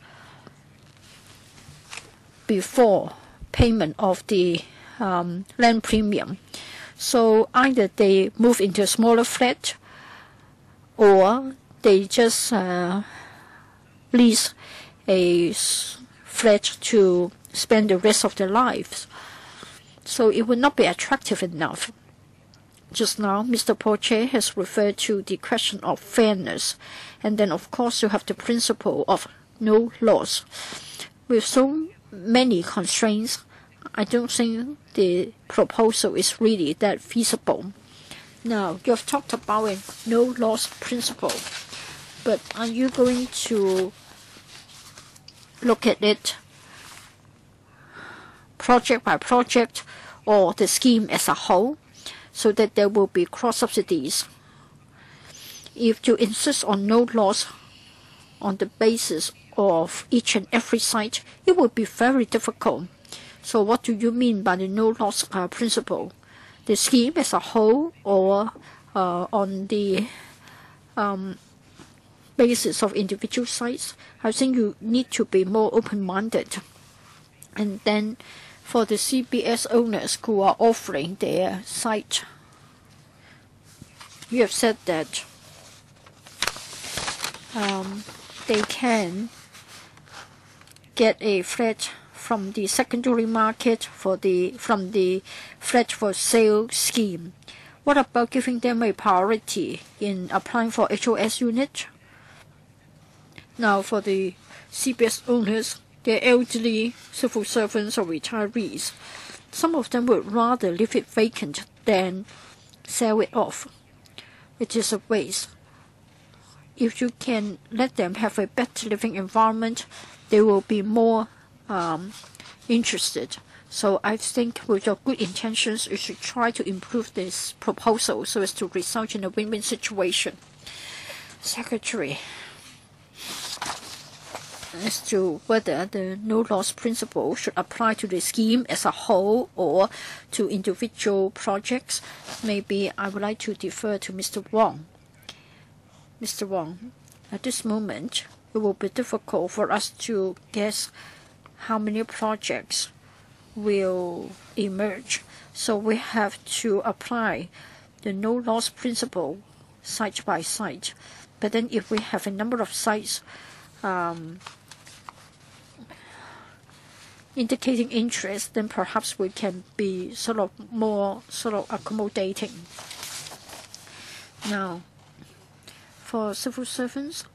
before payment of the land premium. So either they move into a smaller flat, or they just lease a flat to spend the rest of their lives. So it would not be attractive enough. Just now, Mr. Poche has referred to the question of fairness. And then, of course, you have the principle of no loss. With so many constraints, I don't think the proposal is really that feasible. Now, you have talked about a no loss principle, but are you going to look at it project by project or the scheme as a whole, so that there will be cross-subsidies? If you insist on no loss on the basis of each and every site, it would be very difficult. So what do you mean by the no loss principle? The scheme as a whole, or on the basis of individual sites? I think you need to be more open-minded. And then for the CBS owners who are offering their site, you have said that they can get a flat from the secondary market from the flat for sale scheme. What about giving them a priority in applying for HOS unit? Now, for the CBS owners, they're elderly civil servants or retirees. Some of them would rather leave it vacant than sell it off. It is a waste. If you can let them have a better living environment, they will be more interested. So I think with your good intentions, you should try to improve this proposal so as to result in a win-win situation. Secretary, as to whether the no loss principle should apply to the scheme as a whole or to individual projects, maybe I would like to defer to Mr. Wong. Mr. Wong, at this moment, it will be difficult for us to guess how many projects will emerge. So we have to apply the no loss principle site by site. But then if we have a number of sites indicating interest, then perhaps we can be more accommodating. Now, for civil servants,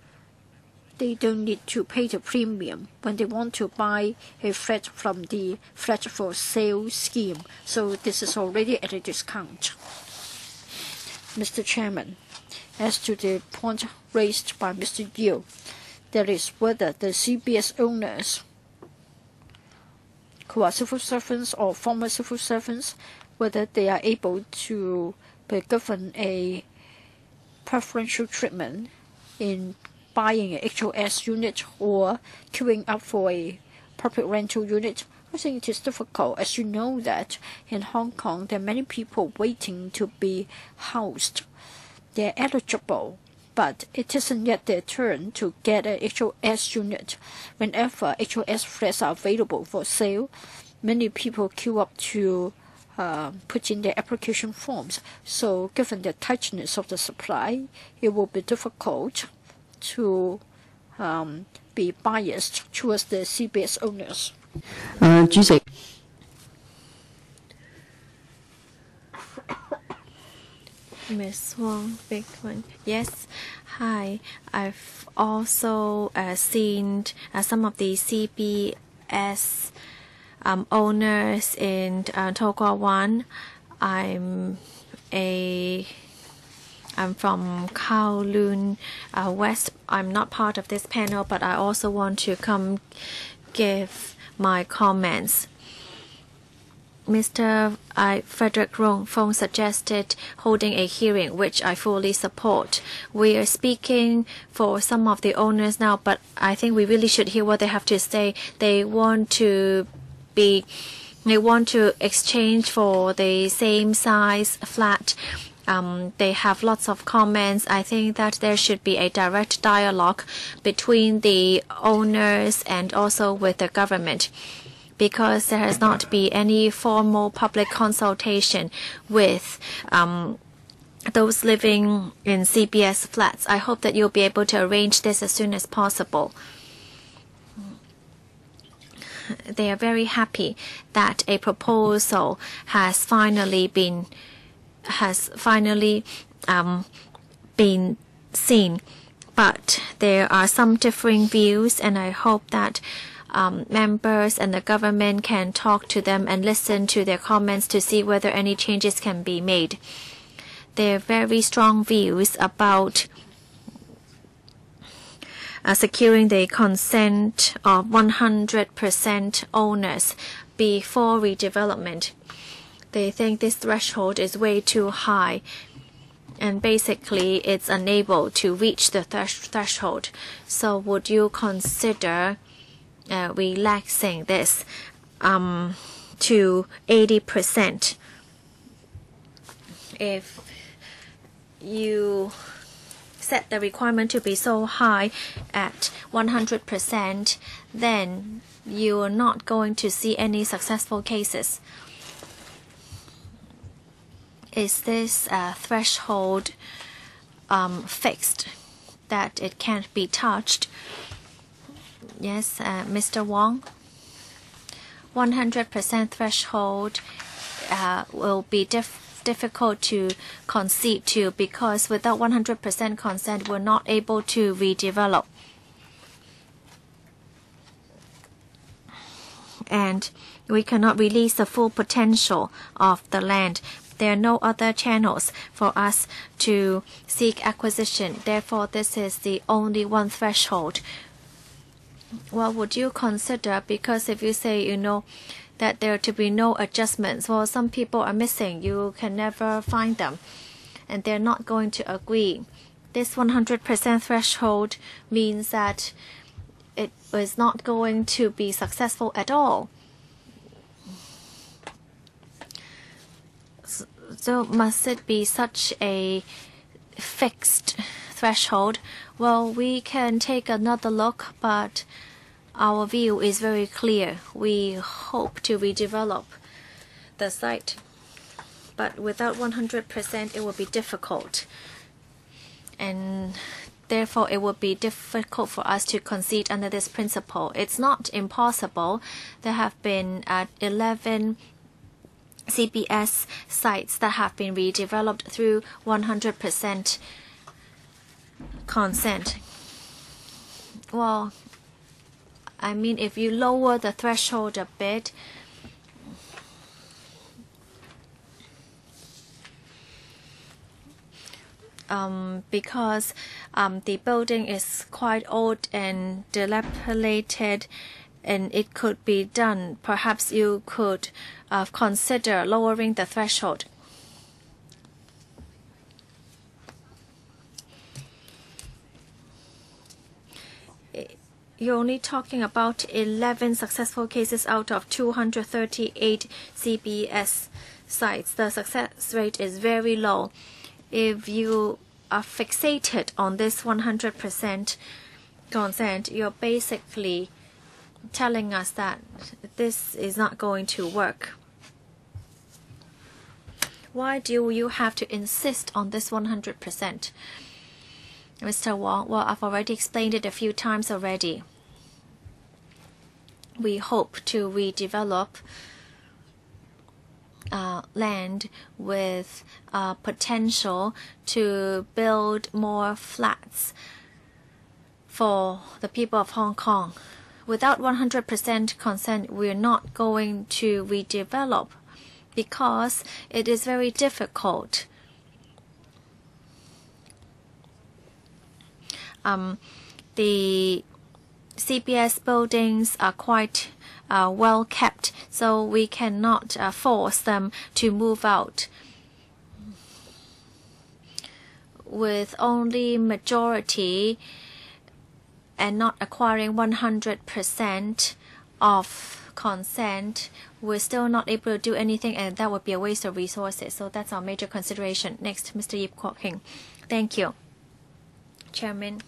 they don't need to pay the premium when they want to buy a flat from the flat for sale scheme. So this is already at a discount. Mr. Chairman, as to the point raised by Mr. Yu, that is whether the CBS owners who are civil servants or former civil servants, whether they are able to be given a preferential treatment in buying an HOS unit or queuing up for a public rental unit. I think it is difficult. As you know that in Hong Kong, there are many people waiting to be housed. They're eligible, but it isn't yet their turn to get a HOS unit. Whenever HOS flats are available for sale, many people queue up to put in their application forms. So given the tightness of the supply, it will be difficult to be biased towards the CBS owners. 主席。Ms. Wong, big one. Yes. Hi. I've also seen some of the CBS owners in To Kwa Wan. I'm from Kowloon West. I'm not part of this panel, but I also want to come give my comments. Mr. Frederick Fong suggested holding a hearing, which I fully support. We are speaking for some of the owners now, but I think we really should hear what they have to say. They want to exchange for the same size flat. They have lots of comments. I think that there should be a direct dialogue between the owners and also with the government, because there has not been any formal public consultation with those living in CBS flats. I hope that you'll be able to arrange this as soon as possible. They are very happy that a proposal has finally been seen, but there are some differing views, and I hope that members and the government can talk to them and listen to their comments to see whether any changes can be made. There are very strong views about securing the consent of 100% owners before redevelopment. They think this threshold is way too high, and basically it's unable to reach the threshold. So would you consider relaxing this to 80%? If you set the requirement to be so high at 100%, then you are not going to see any successful cases. Is this threshold fixed, that it can't be touched? Yes, Mr. Wong. 100% threshold will be difficult to concede to, because without 100% consent, we're not able to redevelop. And we cannot release the full potential of the land. There are no other channels for us to seek acquisition. Therefore, this is the only one threshold. What would you consider? Because if you say, that there are to be no adjustments, well, some people are missing. You can never find them, and they're not going to agree. This 100% threshold means that it is not going to be successful at all. So must it be such a fixed threshold? Well, we can take another look, but our view is very clear. We hope to redevelop the site, but without 100% it will be difficult, and therefore it would be difficult for us to concede under this principle. It's not impossible. There have been 11 CBS sites that have been redeveloped through 100% consent. Well, I mean, if you lower the threshold a bit, because the building is quite old and dilapidated, and it could be done, perhaps you could consider lowering the threshold. You're only talking about 11 successful cases out of 238 CBS sites. The success rate is very low. If you are fixated on this 100% consent, you're basically telling us that this is not going to work. Why do you have to insist on this 100%? Mr. Wong, well, I've already explained it a few times already. We hope to redevelop land with potential to build more flats for the people of Hong Kong. Without 100% consent, we're not going to redevelop because it is very difficult. The CBS buildings are quite well kept, so we cannot force them to move out. With only majority and not acquiring 100% of consent, we're still not able to do anything, and that would be a waste of resources. So that's our major consideration. Next, Mr. Yip Kwok Hing. Thank you, Chairman.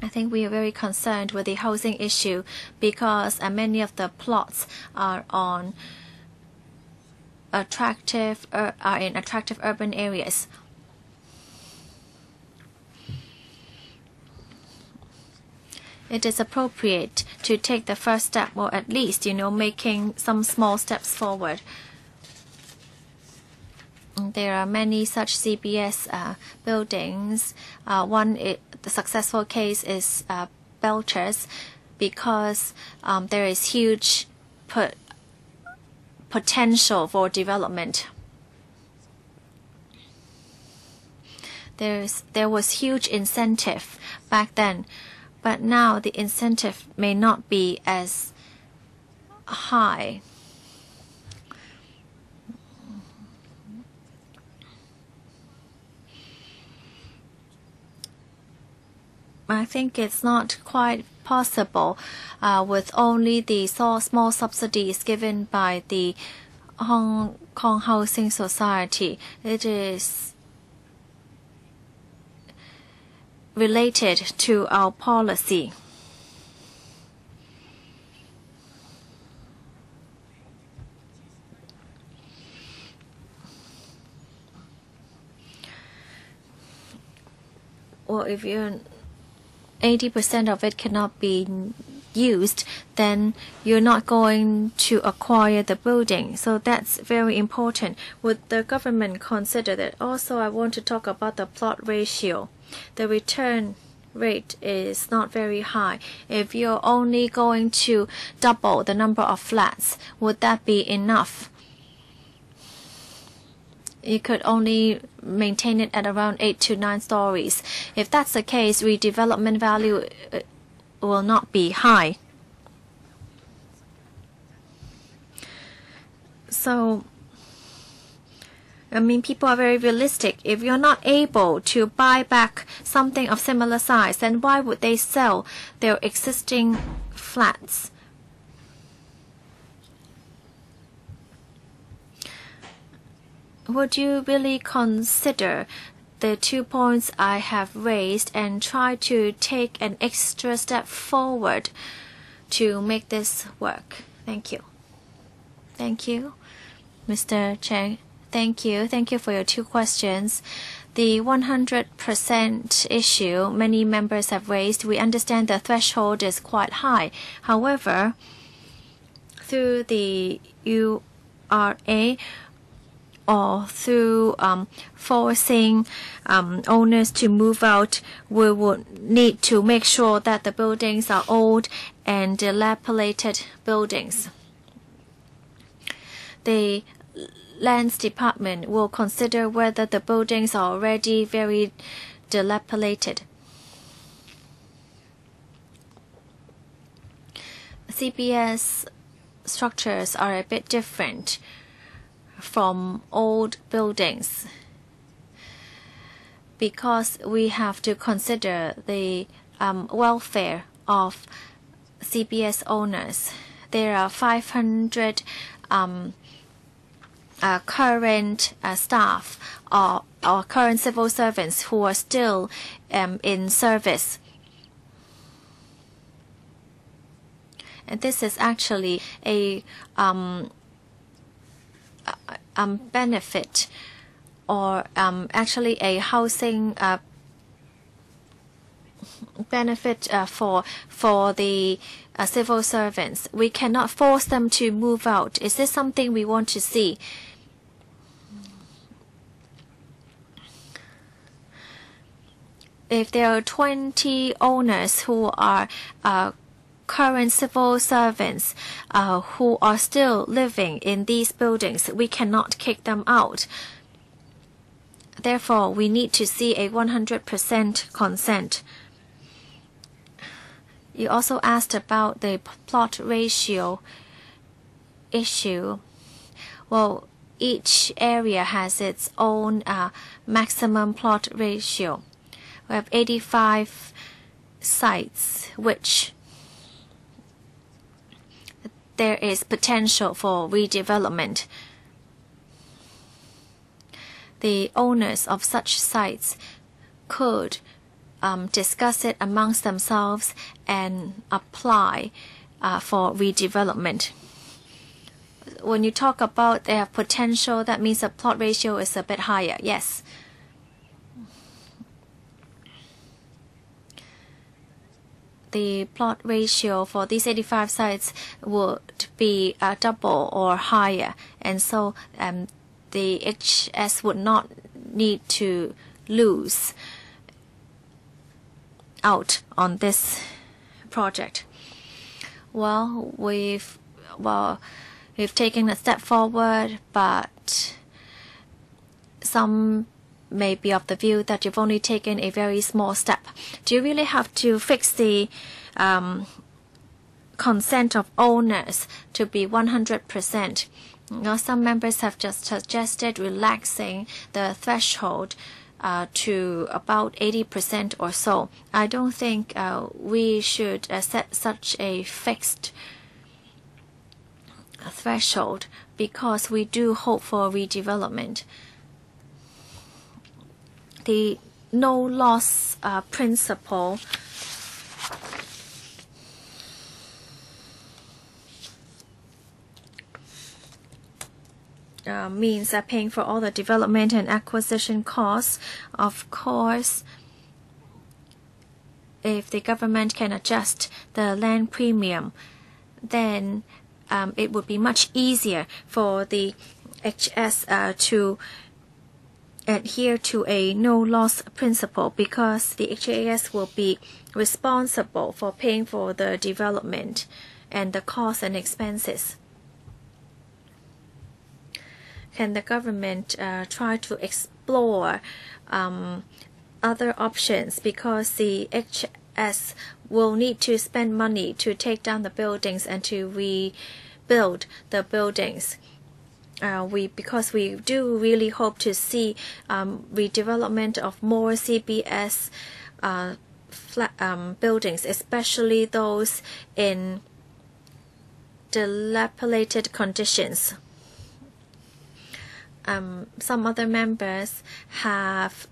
I think we are very concerned with the housing issue because many of the plots are in attractive urban areas. It is appropriate to take the first step, or at least, making some small steps forward. There are many such CBS buildings. The successful case is Belchers, because there is huge potential for development. There was huge incentive back then, but now the incentive may not be as high. I think it's not quite possible with only the small subsidies given by the Hong Kong Housing Society. It is related to our policy. Well, if 80% of it cannot be used, then you're not going to acquire the building. So that's very important. Would the government consider that? Also, I want to talk about the plot ratio. The return rate is not very high. If you're only going to double the number of flats, would that be enough? You could only maintain it at around 8 to 9 stories. If that's the case, redevelopment value will not be high. So, I mean, people are very realistic. If you're not able to buy back something of similar size, then why would they sell their existing flats? Would you really consider the 2 points I have raised and try to take an extra step forward to make this work. Thank you. Thank you, Mr. Cheng. Thank you. Thank you for your 2 questions. The 100% issue many members have raised, we understand the threshold is quite high. However, through the URA or through forcing owners to move out, we would need to make sure that the buildings are old and dilapidated buildings. The Lands Department will consider whether the buildings are already very dilapidated. CBS structures are a bit different from old buildings because we have to consider the welfare of CBS owners. There are 500 current staff or current civil servants who are still in service. And this is actually a benefit or actually a housing benefit for the civil servants. We cannot force them to move out. Is this something we want to see? If there are 20 owners who are current civil servants who are still living in these buildings, we cannot kick them out. Therefore, we need to see a 100% consent. You also asked about the plot ratio issue. Well, each area has its own maximum plot ratio. We have 85 sites which there is potential for redevelopment. The owners of such sites could discuss it amongst themselves and apply for redevelopment. When you talk about they have potential, that means the plot ratio is a bit higher. Yes. The plot ratio for these 85 sites would be double or higher, and so the HS would not need to lose out on this project. Well, we've taken a step forward, but some may be of the view that you've only taken a very small step. Do you really have to fix the consent of owners to be 100%? Now, some members have just suggested relaxing the threshold to about 80% or so. I don't think we should set such a fixed threshold because we do hope for redevelopment. The no loss principle means paying for all the development and acquisition costs. Of course, if the government can adjust the land premium, then it would be much easier for the HS to adhere to a no-loss principle because the HAS will be responsible for paying for the development and the costs and expenses. Can the government try to explore other options because the HS will need to spend money to take down the buildings and to rebuild the buildings? Because we do really hope to see redevelopment of more CBS buildings, especially those in dilapidated conditions. some other members have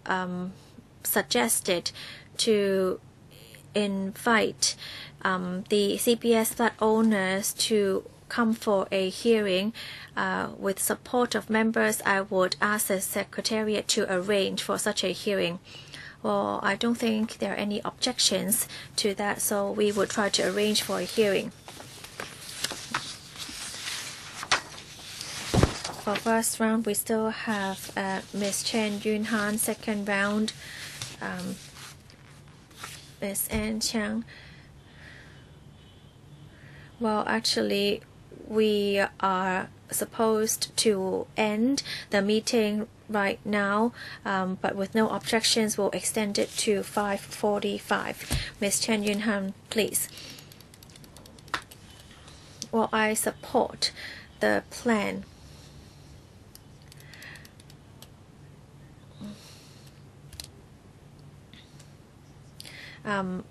suggested to invite the CPS flat owners to come for a hearing with support of members. I would ask the Secretariat to arrange for such a hearing. Well, I don't think there are any objections to that, so we will try to arrange for a hearing. For first round, we still have Ms. Chen Yun Han. Second round, Ms. Ann Chiang. Well, actually, we are supposed to end the meeting right now, but with no objections, we'll extend it to 5:45. Ms. Chen Yun Han, please. Well, I support the plan.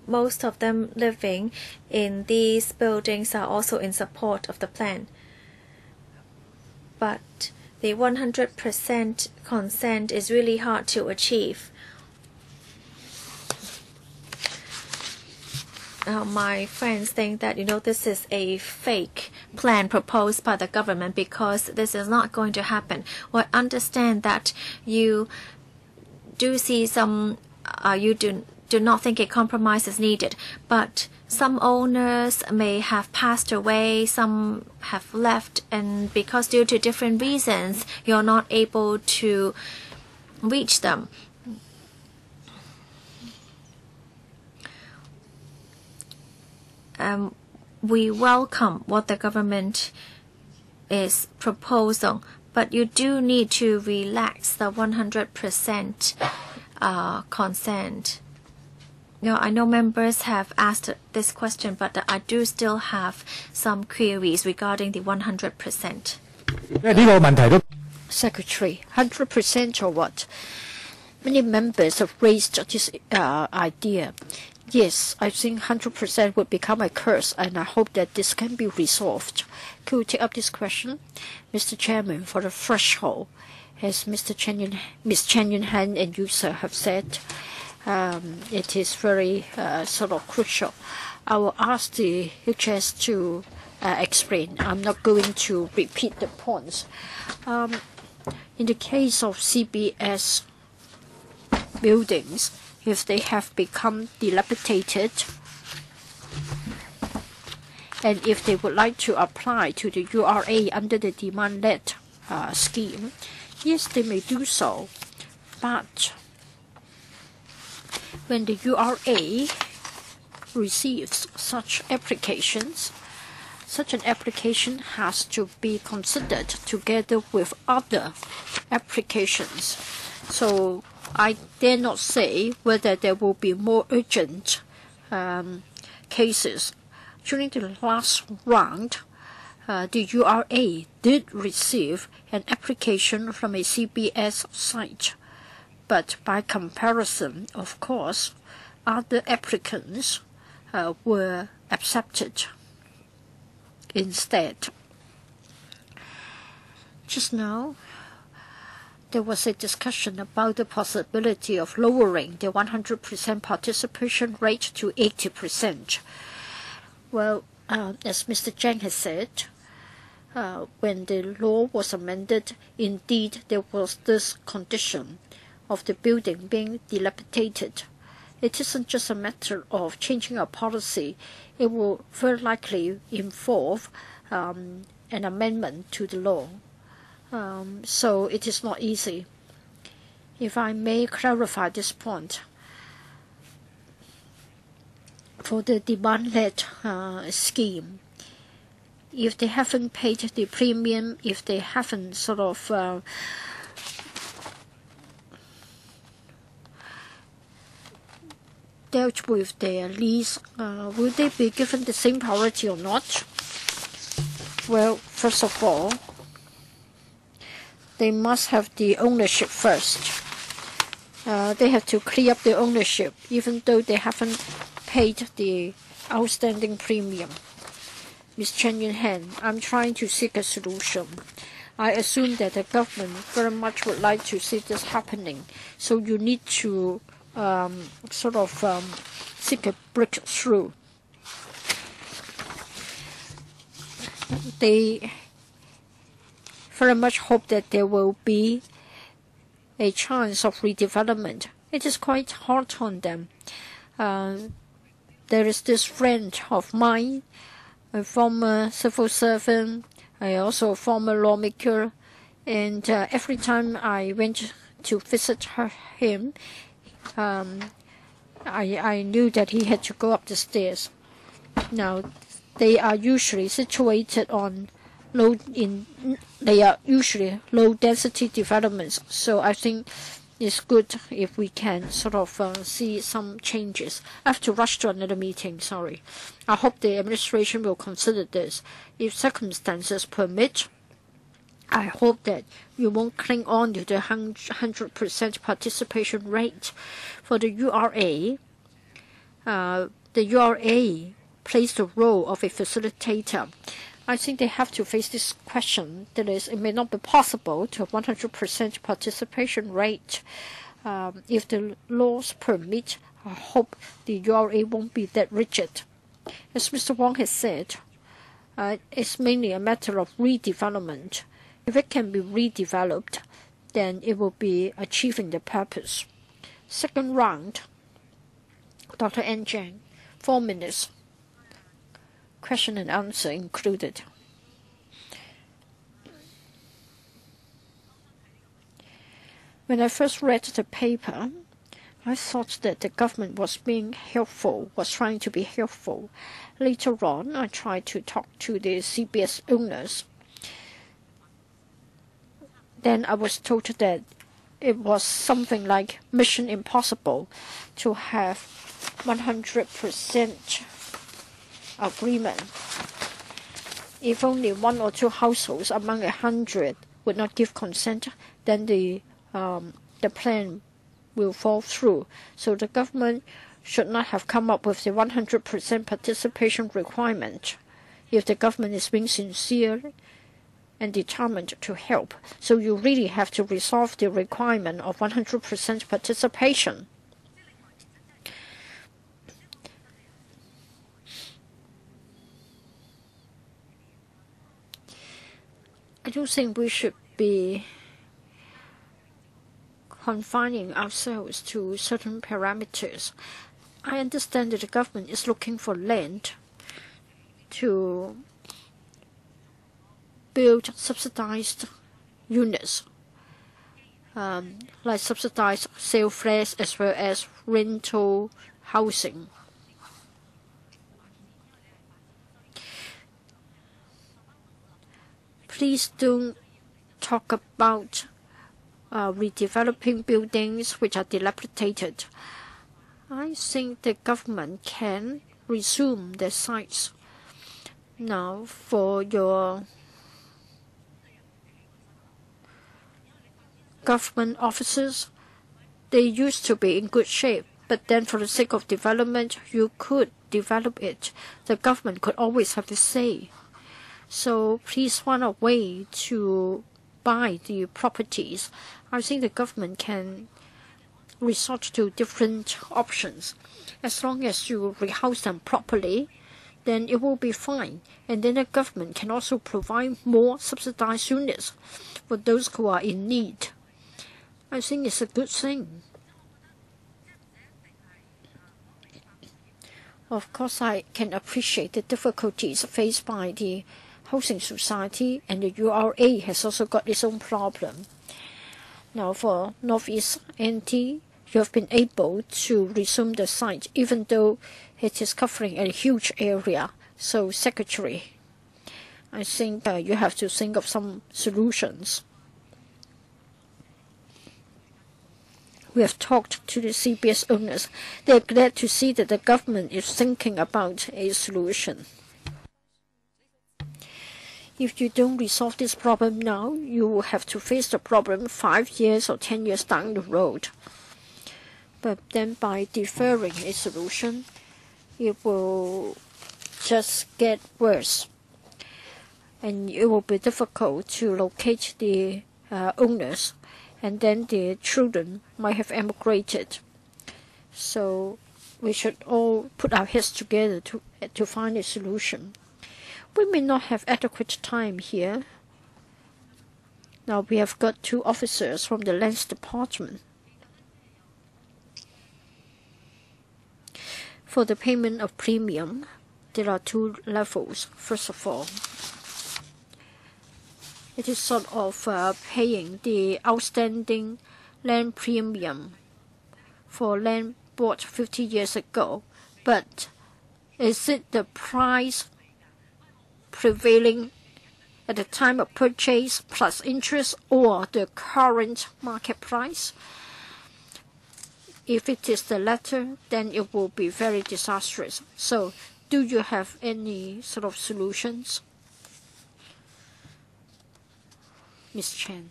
Most of them living in these buildings are also in support of the plan. But the 100% consent is really hard to achieve. My friends think that, this is a fake plan proposed by the government because this is not going to happen. Well, I understand that you do see some, you do not think a compromise is needed, but some owners may have passed away, some have left, and because due to different reasons, you're not able to reach them. We welcome what the government is proposing, but you do need to relax the 100% consent. I know members have asked this question, but I do still have some queries regarding the 100%. Secretary, 100% or what? Many members have raised this idea. Yes, I think 100% would become a curse, and I hope that this can be resolved. Could you take up this question? Mr. Chairman, for the threshold, as Ms. Chen Yun Han and you, sir, have said, it is very sort of crucial. I will ask the HS to explain. I'm not going to repeat the points. In the case of CBS buildings, if they have become dilapidated, and if they would like to apply to the URA under the demand-led scheme, yes, they may do so. But when the URA receives such applications, such an application has to be considered together with other applications. So I dare not say whether there will be more urgent cases. During the last round, the URA did receive an application from a CBS site. But by comparison, of course, other applicants were accepted instead. Just now, there was a discussion about the possibility of lowering the 100% participation rate to 80%. Well, as Mr. Zhang has said, when the law was amended, indeed there was this condition of the building being dilapidated. It isn't just a matter of changing a policy. It will very likely involve an amendment to the law. So it is not easy. If I may clarify this point, for the demand-led scheme, if they haven't paid the premium, if they haven't sort of dealt with their lease, will they be given the same priority or not? Well, first of all, they must have the ownership first. They have to clear up the ownership, even though they haven't paid the outstanding premium. Ms. Chen Yun Han, I'm trying to seek a solution. I assume that the government very much would like to see this happening. So you need to seek a breakthrough. They very much hope that there will be a chance of redevelopment. It is quite hard on them. There is this friend of mine, a former civil servant, also a former lawmaker, and every time I went to visit him, I knew that he had to go up the stairs. Now, they are usually situated on low density developments. So I think it's good if we can see some changes. I have to rush to another meeting, sorry. I hope the administration will consider this. If circumstances permit, I hope that you won't cling on to the 100% participation rate. For the URA, plays the role of a facilitator. I think they have to face this question. That is, it may not be possible to have 100% participation rate. If the laws permit, I hope the URA won't be that rigid. As Mr. Wong has said, it's mainly a matter of redevelopment. If it can be redeveloped, then it will be achieving the purpose. Second round, Dr. N. Jiang, 4 minutes. Question and answer included. When I first read the paper, I thought that the government was being helpful, was trying to be helpful. Later on, I tried to talk to the CBS owners. Then I was told that it was something like mission impossible to have 100% agreement. If only 1 or 2 households among 100 would not give consent, then the plan will fall through. So the government should not have come up with the 100% participation requirement if the government is being sincere and determined to help. So you really have to resolve the requirement of 100% participation. I don't think we should be confining ourselves to certain parameters. I understand that the government is looking for land to build subsidized units, like subsidized sale flats as well as rental housing. Please don't talk about redeveloping buildings which are dilapidated. I think the government can resume their sites. Now, for your government offices, they used to be in good shape, but then for the sake of development, you could develop it. The government could always have a say. So please find a way to buy the properties. I think the government can resort to different options. As long as you rehouse them properly, then it will be fine. And then the government can also provide more subsidized units for those who are in need. I think it's a good thing. Of course, I can appreciate the difficulties faced by the housing society, and the URA has also got its own problem. Now, for Northeast NT, you have been able to resume the site, even though it is covering a huge area. So, Secretary, I think you have to think of some solutions. We have talked to the CBS owners. They are glad to see that the government is thinking about a solution. If you don't resolve this problem now, you will have to face the problem 5 years or 10 years down the road. But then by deferring a solution, it will just get worse. and it will be difficult to locate the owners, and then the children might have emigrated. So we should all put our heads together to find a solution. We may not have adequate time here. Now we have got 2 officers from the Lands Department. For the payment of premium, there are 2 levels. First of all, it is sort of paying the outstanding land premium for land bought 50 years ago. But is it the price prevailing at the time of purchase plus interest, or the current market price? If it is the latter, then it will be very disastrous. So, do you have any sort of solutions? Ms. Chen.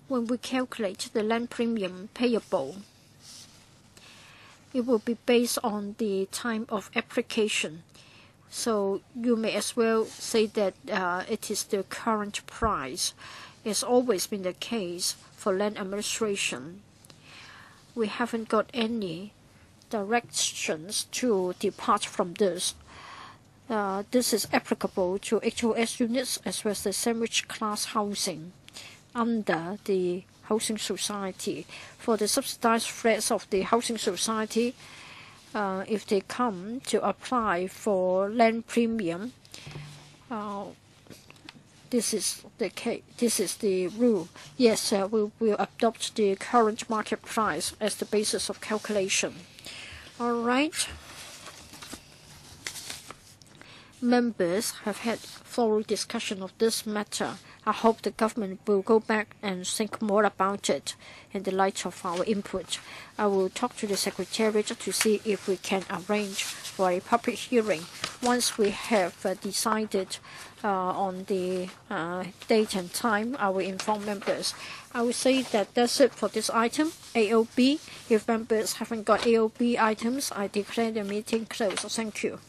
When we calculate the land premium payable, it will be based on the time of application. So you may as well say that it is the current price. It's always been the case for land administration. We haven't got any directions to depart from this. This is applicable to HOS units as well as the sandwich class housing under the housing society. For the subsidized flats of the housing society, if they come to apply for land premium, this is the case. This is the rule. Yes, we will adopt the current market price as the basis of calculation. All right. Members have had thorough discussion of this matter. I hope the government will go back and think more about it in the light of our input. I will talk to the Secretariat to see if we can arrange for a public hearing. Once we have decided on the date and time, I will inform members. I will say that that's it for this item, AOB. If members haven't got AOB items, I declare the meeting closed. Thank you.